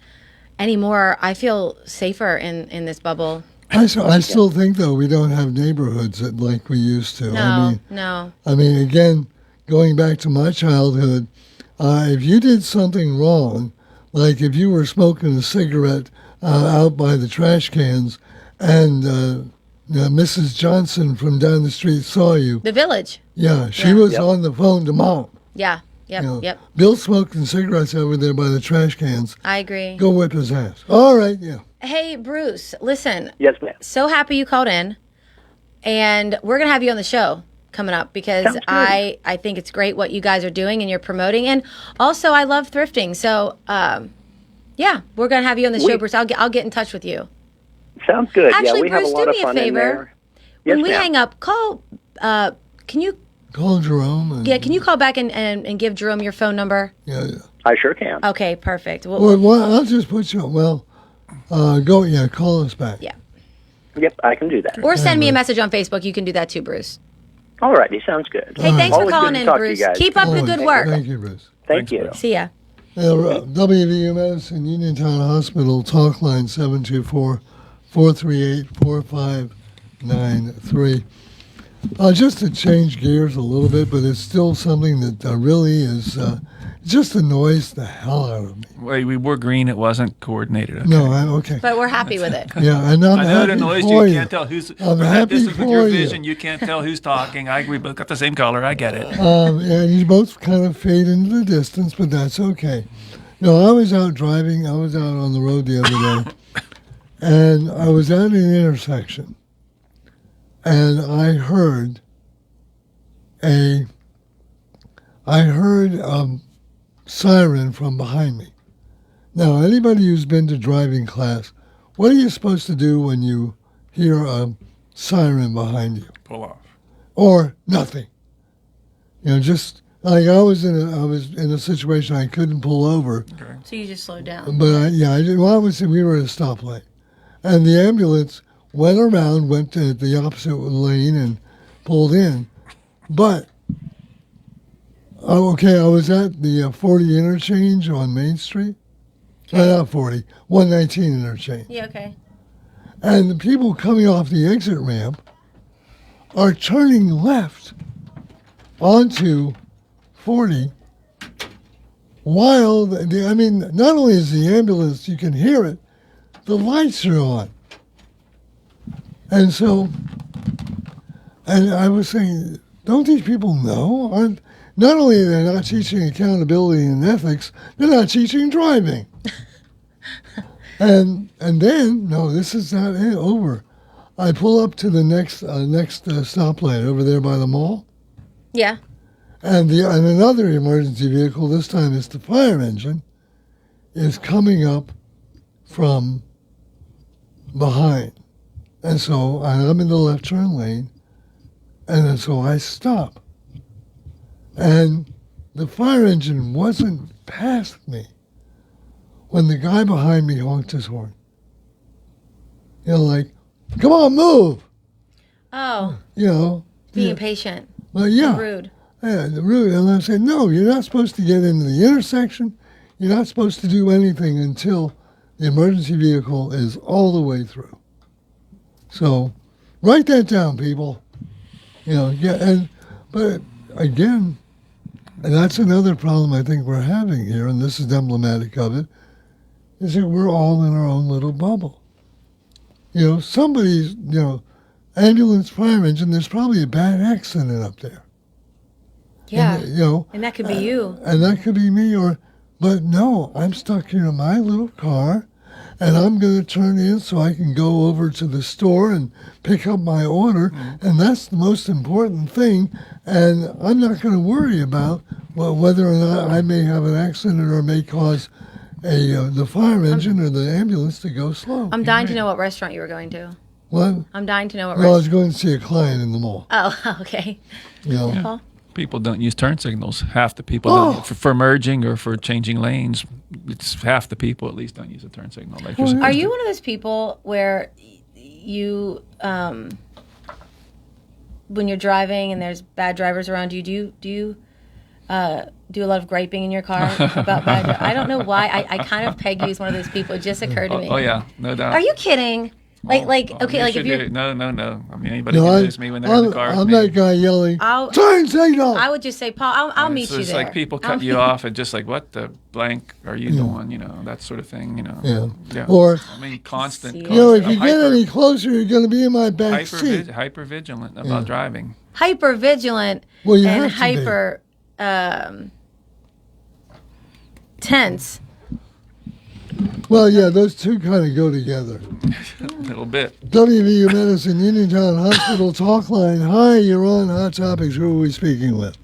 anymore I feel safer in this bubble. I still think though we don't have neighborhoods like we used to. No. I mean, again, going back to my childhood, if you did something wrong, like if you were smoking a cigarette out by the trash cans, and Mrs. Johnson from down the street saw you. The village. Yeah, she was on the phone to Mom. Yeah, yep. Bill smoking cigarettes over there by the trash cans. I agree. Go whip his ass. All right, yeah. Hey, Bruce, listen. Yes, ma'am. So happy you called in, and we're going to have you on the show coming up, because I think it's great what you guys are doing and you're promoting, and also I love thrifting, so yeah, we're going to have you on the show, Bruce. I'll get in touch with you. Sounds good. Actually, we Bruce, have a lot do of me fun a favor. in there. When Yes, we ma'am. hang up, call. Can you call Jerome? Can you call back and give Jerome your phone number? Yeah. I sure can. Okay, perfect. I'll just put you on. Well, call us back. Yeah. Yep, I can do that. Or send me a message on Facebook. You can do that too, Bruce. All righty, sounds good. Hey, thanks for Always calling good to in, talk to you Bruce. guys. Keep up the good work. Thank you, Bruce. Thank you. See ya. WVU Medicine, Uniontown Hospital, talk line 724-438-4593. Just to change gears a little bit, but it's still something that really is just annoys the hell out of me. Wait, we were green. It wasn't coordinated. Okay. No, okay. But we're happy with it. Yeah, and I'm I know happy it annoys for you. You can't tell who's. I'm that happy distance with for your you. vision. You can't tell who's talking. I agree. Both got the same color. I get it. And you both kind of fade into the distance, but that's okay. No, I was out driving. I was out on the road the other day, and I was at an intersection, and I heard a siren from behind me. Now, anybody who's been to driving class, what are you supposed to do when you hear a siren behind you? Pull off. Or nothing. Just like I was in a situation I couldn't pull over. Okay. So you just slowed down. But I didn't. Well, we were at a stoplight, and the ambulance went around, went to the opposite lane, and pulled in. But I was at the 40 interchange on Main Street. Not 40, 119 interchange. Yeah, okay. And the people coming off the exit ramp are turning left onto 40 while, not only is the ambulance, you can hear it, the lights are on. And so, and I was saying, don't these people know? Not only are they not teaching accountability and ethics, they're not teaching driving. and then, no, this is not over. I pull up to the next stoplight over there by the mall. Yeah. And another emergency vehicle, this time it's the fire engine, is coming up from behind. And so I'm in the left turn lane, and so I stop. And the fire engine wasn't past me when the guy behind me honked his horn. Like, come on, move! Oh. Being impatient. Well, yeah. Rude. Yeah, rude. And I said, no, you're not supposed to get into the intersection. You're not supposed to do anything until the emergency vehicle is all the way through. So, write that down, people. But again, and that's another problem I think we're having here, and this is emblematic of it, is that we're all in our own little bubble. Somebody's, ambulance, fire engine, there's probably a bad accident up there. Yeah. And, and that could be you. And that could be me, but no, I'm stuck here in my little car, and I'm going to turn in so I can go over to the store and pick up my order, and that's the most important thing, and I'm not going to worry about whether or not I may have an accident or may cause the fire engine or the ambulance to go slow. I'm dying to know what restaurant you were going to. What? I'm dying to know what Well, I was restaurant. going to see a client in the mall. Oh, okay. Yeah. People don't use turn signals. Half the people don't, for merging or for changing lanes. It's half the people at least don't use a turn signal. Like you're Are supposed you to. one of those people where you, when you're driving and there's bad drivers around you, do you do a lot of griping in your car about bad drivers? I don't know why. I kind of peg you as one of those people. It just occurred to me. Oh yeah, no doubt. Are you kidding? If you're No. I mean, anybody can lose me when they're in the car. I'm that guy yelling, turn signal! I would just say, Paul, I'll meet you It's there. like people cut you off and just like, what the blank are you doing? That sort of thing. Yeah. Or, I mean, constant. if you get any closer, you're going to be in my back seat. Hyper vigilant about driving. Hyper vigilant Well, you and have to be. hyper tense. Well, yeah, those two kind of go together. A little bit. WVU Medicine, Uniontown Hospital Talk Line. Hi, you're on Hot Topics. Who are we speaking with?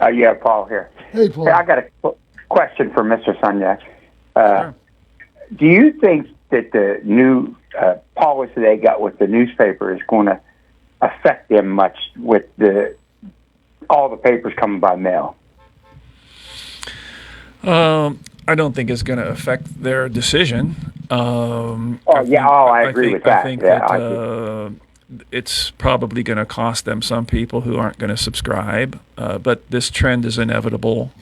Yeah, Paul here. Hey, Paul. Hey, I got a question for Mr. Sunyak. Sure. Do you think that the new policy they got with the newspaper is going to affect them much with all the papers coming by mail? I don't think it's going to affect their decision. I agree with that. I think Yeah, that it's probably going to cost them some people who aren't going to subscribe. But this trend is inevitable.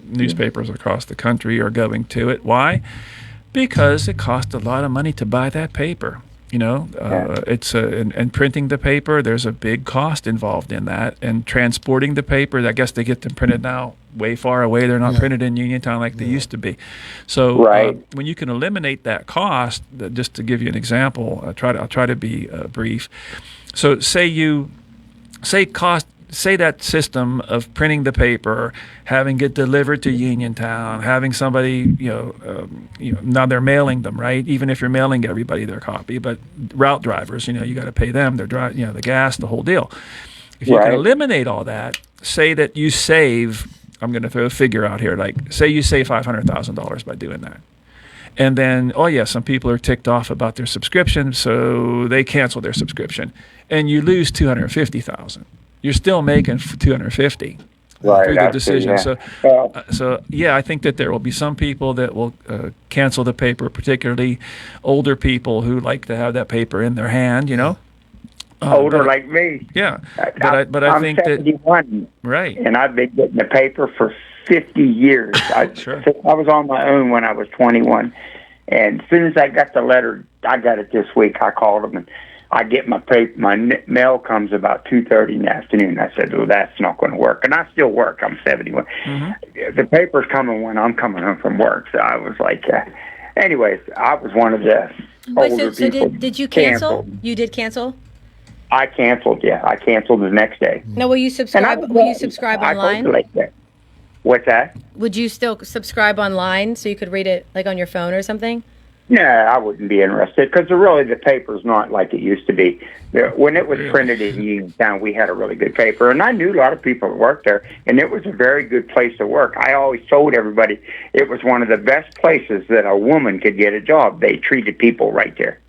Newspapers across the country are going to it. Why? Because it costs a lot of money to buy that paper. And printing the paper, there's a big cost involved in that. And transporting the paper, I guess they get them printed now way far away. They're not printed in Uniontown like they used to be. So when you can eliminate that cost, just to give you an example, I'll try to be brief. So say that system of printing the paper, having it delivered to Uniontown, having somebody, now they're mailing them, right? Even if you're mailing everybody their copy, but route drivers, you got to pay them their the gas, the whole deal. If you can eliminate all that, say that you save, I'm going to throw a figure out here, like say you save $500,000 by doing that. And then, some people are ticked off about their subscription, so they cancel their subscription, and you lose $250,000. You're still making $250 through the decision. So I think that there will be some people that will cancel the paper, particularly older people who like to have that paper in their hand. Older like me. Yeah, I'm I think 71, right, and I've been getting the paper for 50 years. I was on my own when I was 21, and as soon as I got the letter, I got it this week. I called them and. I get my paper. My mail comes about 2:30 in the afternoon. I said, "Well, that's not going to work." And I still work. I'm 71. The paper's coming when I'm coming home from work. So I was like, anyways, I was one of the older people. So did you cancel? You did cancel? I canceled. Yeah, I canceled the next day. Now, will you subscribe? Will you subscribe online? What's that? Would you still subscribe online so you could read it like on your phone or something? No, I wouldn't be interested because really the paper's not like it used to be. When it was printed in Uniontown, we had a really good paper, and I knew a lot of people that worked there, and it was a very good place to work. I always told everybody it was one of the best places that a woman could get a job. They treated people right there.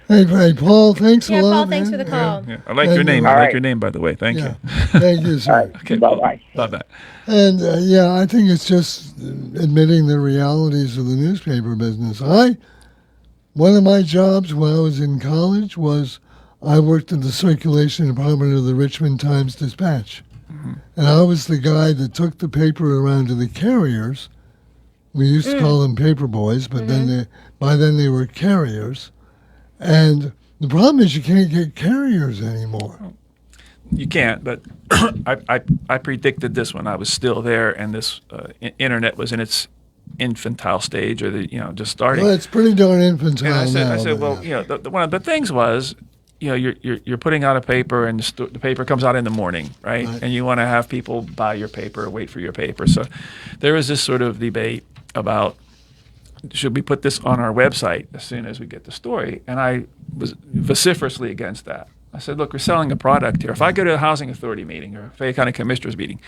Hey, Paul, thanks a lot. Paul, thanks for the call. I like your name. I like your name, by the way. Thank you. Thank you, sir. Okay, bye-bye. Bye-bye. And, I think it's just admitting the realities of the newspaper business. One of my jobs when I was in college was I worked in the circulation department of the Richmond Times-Dispatch. And I was the guy that took the paper around to the carriers. We used to call them paper boys, but by then they were carriers. And the problem is you can't get carriers anymore. You can't, but I predicted this when I was still there, and this internet was in its infantile stage, or just starting. Well, it's pretty darn infantile. And now, I said, well, one of the things was, you're putting out a paper, and the paper comes out in the morning, right? And you want to have people buy your paper, or wait for your paper. So there was this sort of debate about, should we put this on our website as soon as we get the story? And I was vociferously against that. I said, look, we're selling a product here. If I go to a housing authority meeting or a Fayette County Commissioners meeting,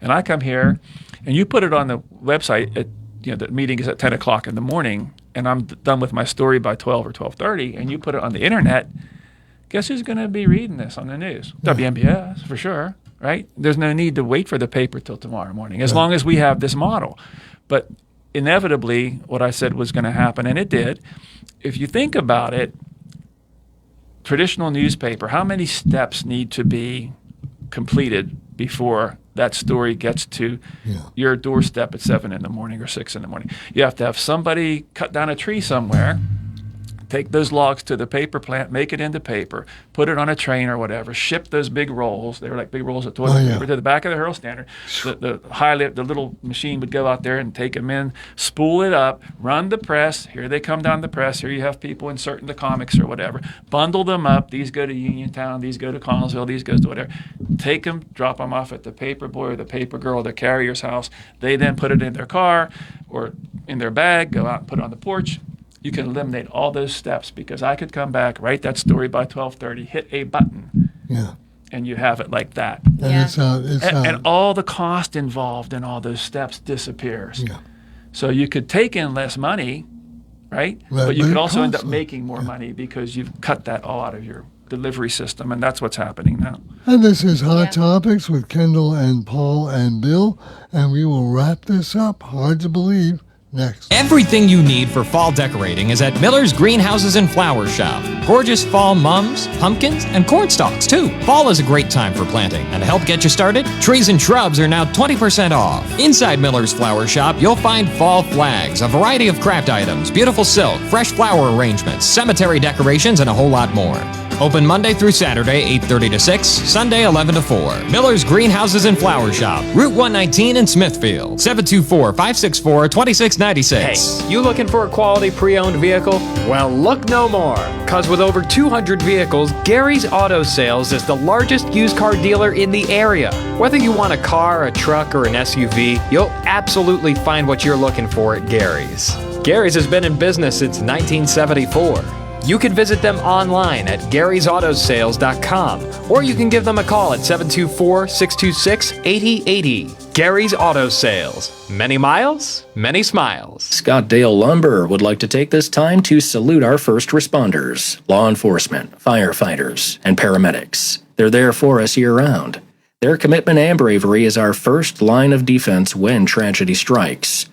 and I come here, and you put it on the website, the meeting is at 10 o'clock in the morning, and I'm done with my story by 12 or 12:30, and you put it on the internet, guess who's going to be reading this on the news? WNBS, for sure, right? There's no need to wait for the paper till tomorrow morning, as long as we have this model. But inevitably, what I said was going to happen, and it did. If you think about it, traditional newspaper, how many steps need to be completed before that story gets to your doorstep at 7 in the morning or 6 in the morning? You have to have somebody cut down a tree somewhere, take those logs to the paper plant, make it into paper, put it on a train or whatever, ship those big rolls. They were like big rolls of toilet paper to the back of the Herald Standard. The little machine would go out there and take them in, spool it up, run the press. Here they come down the press. Here you have people inserting the comics or whatever. Bundle them up. These go to Uniontown. These go to Connellsville. These goes to whatever. Take them, drop them off at the paper boy or the paper girl, the carrier's house. They then put it in their car or in their bag, go out and put it on the porch. You can eliminate all those steps because I could come back, write that story by 12:30, hit a button, and you have it like that. And all the cost involved in all those steps disappears. So you could take in less money, right? But you could also end up making more money because you've cut that all out of your delivery system, and that's what's happening now. And this is Hot Topics with Kendall and Paul and Bill, and we will wrap this up, hard to believe, next. Everything you need for fall decorating is at Miller's Greenhouses and Flower Shop. Gorgeous fall mums, pumpkins, and corn stalks, too. Fall is a great time for planting, and to help get you started, trees and shrubs are now 20% off. Inside Miller's Flower Shop, you'll find fall flags, a variety of craft items, beautiful silk, fresh flower arrangements, cemetery decorations, and a whole lot more. Open Monday through Saturday, 8:30 to 6, Sunday, 11 to 4. Miller's Greenhouses and Flower Shop, Route 119 in Smithfield, 724-564-2696. Hey, you looking for a quality pre-owned vehicle? Well, look no more, because with over 200 vehicles, Gary's Auto Sales is the largest used car dealer in the area. Whether you want a car, a truck, or an SUV, you'll absolutely find what you're looking for at Gary's. Gary's has been in business since 1974. You can visit them online at Gary'sAutoSales.com, or you can give them a call at 724-626-8080. Gary's Auto Sales. Many miles, many smiles. Scottdale Lumber would like to take this time to salute our first responders, law enforcement, firefighters, and paramedics. They're there for us year-round. Their commitment and bravery is our first line of defense when tragedy strikes.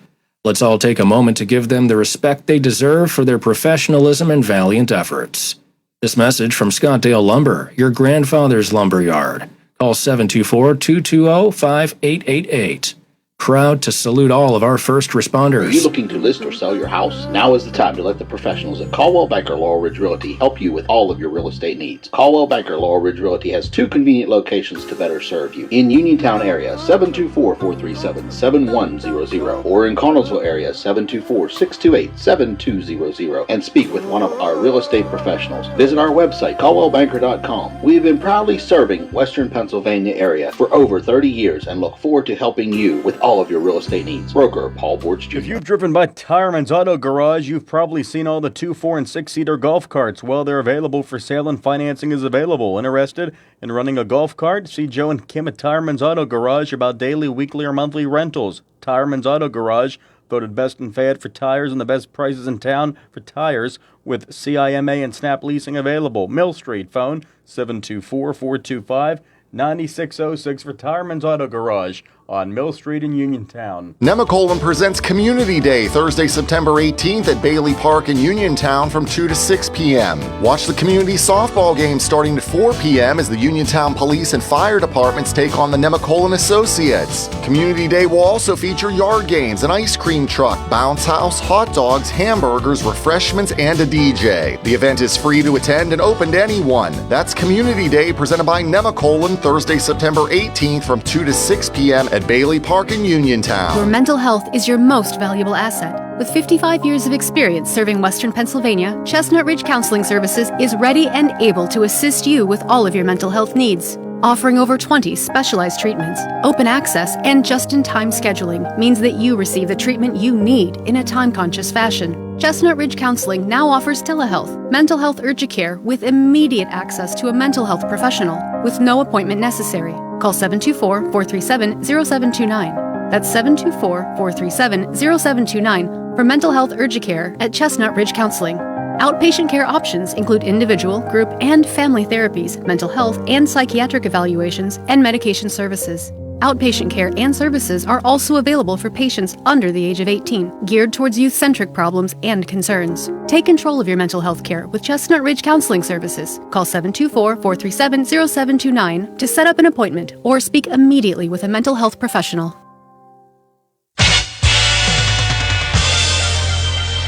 Let's all take a moment to give them the respect they deserve for their professionalism and valiant efforts. This message from Scottdale Lumber, your grandfather's lumber yard. Call 724-220-5888. Proud to salute all of our first responders. Are you looking to list or sell your house? Now is the time to let the professionals at Caldwell Banker Laurel Ridge Realty help you with all of your real estate needs. Caldwell Banker Laurel Ridge Realty has 2 convenient locations to better serve you. In Uniontown area, 724-437-7100, or in Connellsville area, 724-628-7200, and speak with one of our real estate professionals. Visit our website, caldwellbanker.com. We have been proudly serving Western Pennsylvania area for over 30 years and look forward to helping you with all of your real estate needs. Broker Paul Borch Jr. If you've driven by Tireman's Auto Garage, you've probably seen all the 2, 4, and 6-seater golf carts. Well, they're available for sale and financing is available. Interested in running a golf cart? See Joe and Kim at Tireman's Auto Garage about daily, weekly, or monthly rentals. Tireman's Auto Garage, voted best in Fayette for tires and the best prices in town for tires with CIMA and Snap Leasing available. Mill Street, phone 724-425-9606 for Tireman's Auto Garage on Mill Street in Uniontown. Nemacolin presents Community Day, Thursday, September 18th at Bailey Park in Uniontown from 2 to 6 p.m. Watch the community softball game starting at 4 p.m. as the Uniontown Police and Fire Departments take on the Nemacolin Associates. Community Day will also feature yard games, an ice cream truck, bounce house, hot dogs, hamburgers, refreshments, and a DJ. The event is free to attend and open to anyone. That's Community Day presented by Nemacolin, Thursday, September 18th from 2 to 6 p.m. at Bailey Park in Uniontown. Your mental health is your most valuable asset. With 55 years of experience serving Western Pennsylvania, Chestnut Ridge Counseling Services is ready and able to assist you with all of your mental health needs. Offering over 20 specialized treatments, open access, and just-in-time scheduling means that you receive the treatment you need in a time-conscious fashion. Chestnut Ridge Counseling now offers telehealth, mental health urgent care with immediate access to a mental health professional with no appointment necessary. Call 724-437-0729. That's 724-437-0729 for mental health urgent care at Chestnut Ridge Counseling. Outpatient care options include individual, group, and family therapies, mental health and psychiatric evaluations, and medication services. Outpatient care and services are also available for patients under the age of 18, geared towards youth-centric problems and concerns. Take control of your mental health care with Chestnut Ridge Counseling Services. Call 724-437-0729 to set up an appointment or speak immediately with a mental health professional.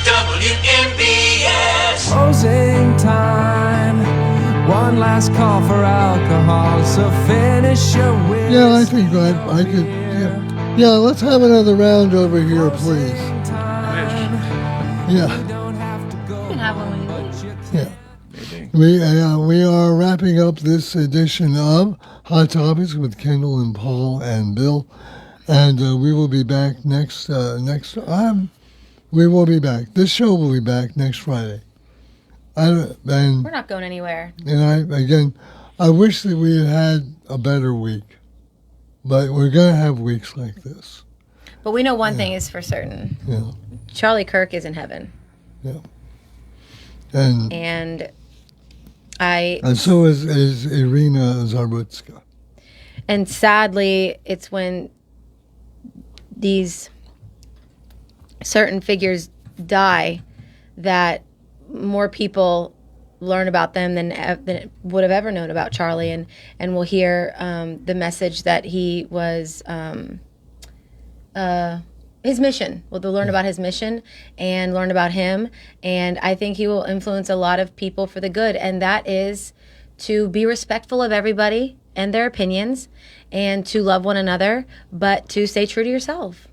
WNBS. Closing time. One last call for alcohol, so finish your whiskey. Yeah, I think I could. Yeah, let's have another round over here, please. Yeah. You can have one when you leave. Yeah. We are wrapping up this edition of Hot Topics with Kendall and Paul and Bill, and we will be back next. We will be back. This show will be back next Friday. We're not going anywhere. And I wish that we had a better week, but we're going to have weeks like this. But we know one thing is for certain. Yeah. Charlie Kirk is in heaven. Yeah. And so is Irina Zarbutska. And sadly, it's when these certain figures die, that more people learn about them than would have ever known about Charlie, and will hear the message that he was his mission. Well, they'll learn about his mission and learn about him, and I think he will influence a lot of people for the good, and that is to be respectful of everybody and their opinions, and to love one another, but to stay true to yourself.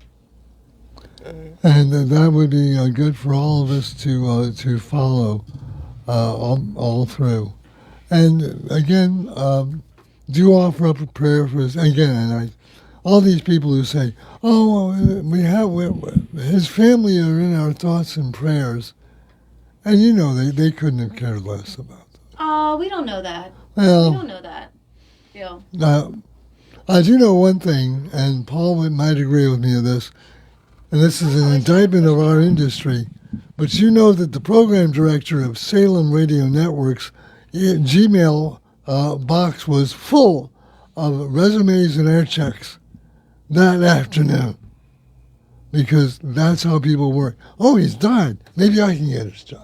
And that would be good for all of us to follow all through. And again, do offer up a prayer for us. Again, all these people who say, "Oh, his family are in our thoughts and prayers," and they couldn't have cared less about that. Oh, we don't know that. Well, we don't know that. Phil. I do know one thing, and Paul might agree with me on this, and this is an indictment of our industry, but you know that the program director of Salem Radio Network's Gmail box was full of resumes and air checks that afternoon, because that's how people work. Oh, he's died. Maybe I can get his job.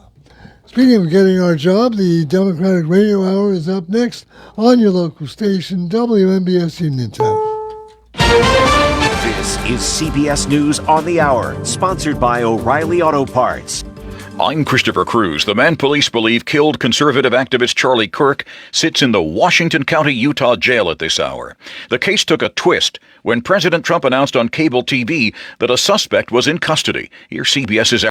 Speaking of getting our job, the Democratic Radio Hour is up next on your local station, WMBS Uniontown. This is CBS News on the Hour, sponsored by O'Reilly Auto Parts. I'm Christopher Cruz. The man police believe killed conservative activist Charlie Kirk sits in the Washington County, Utah jail at this hour. The case took a twist when President Trump announced on cable TV that a suspect was in custody. Here's CBS's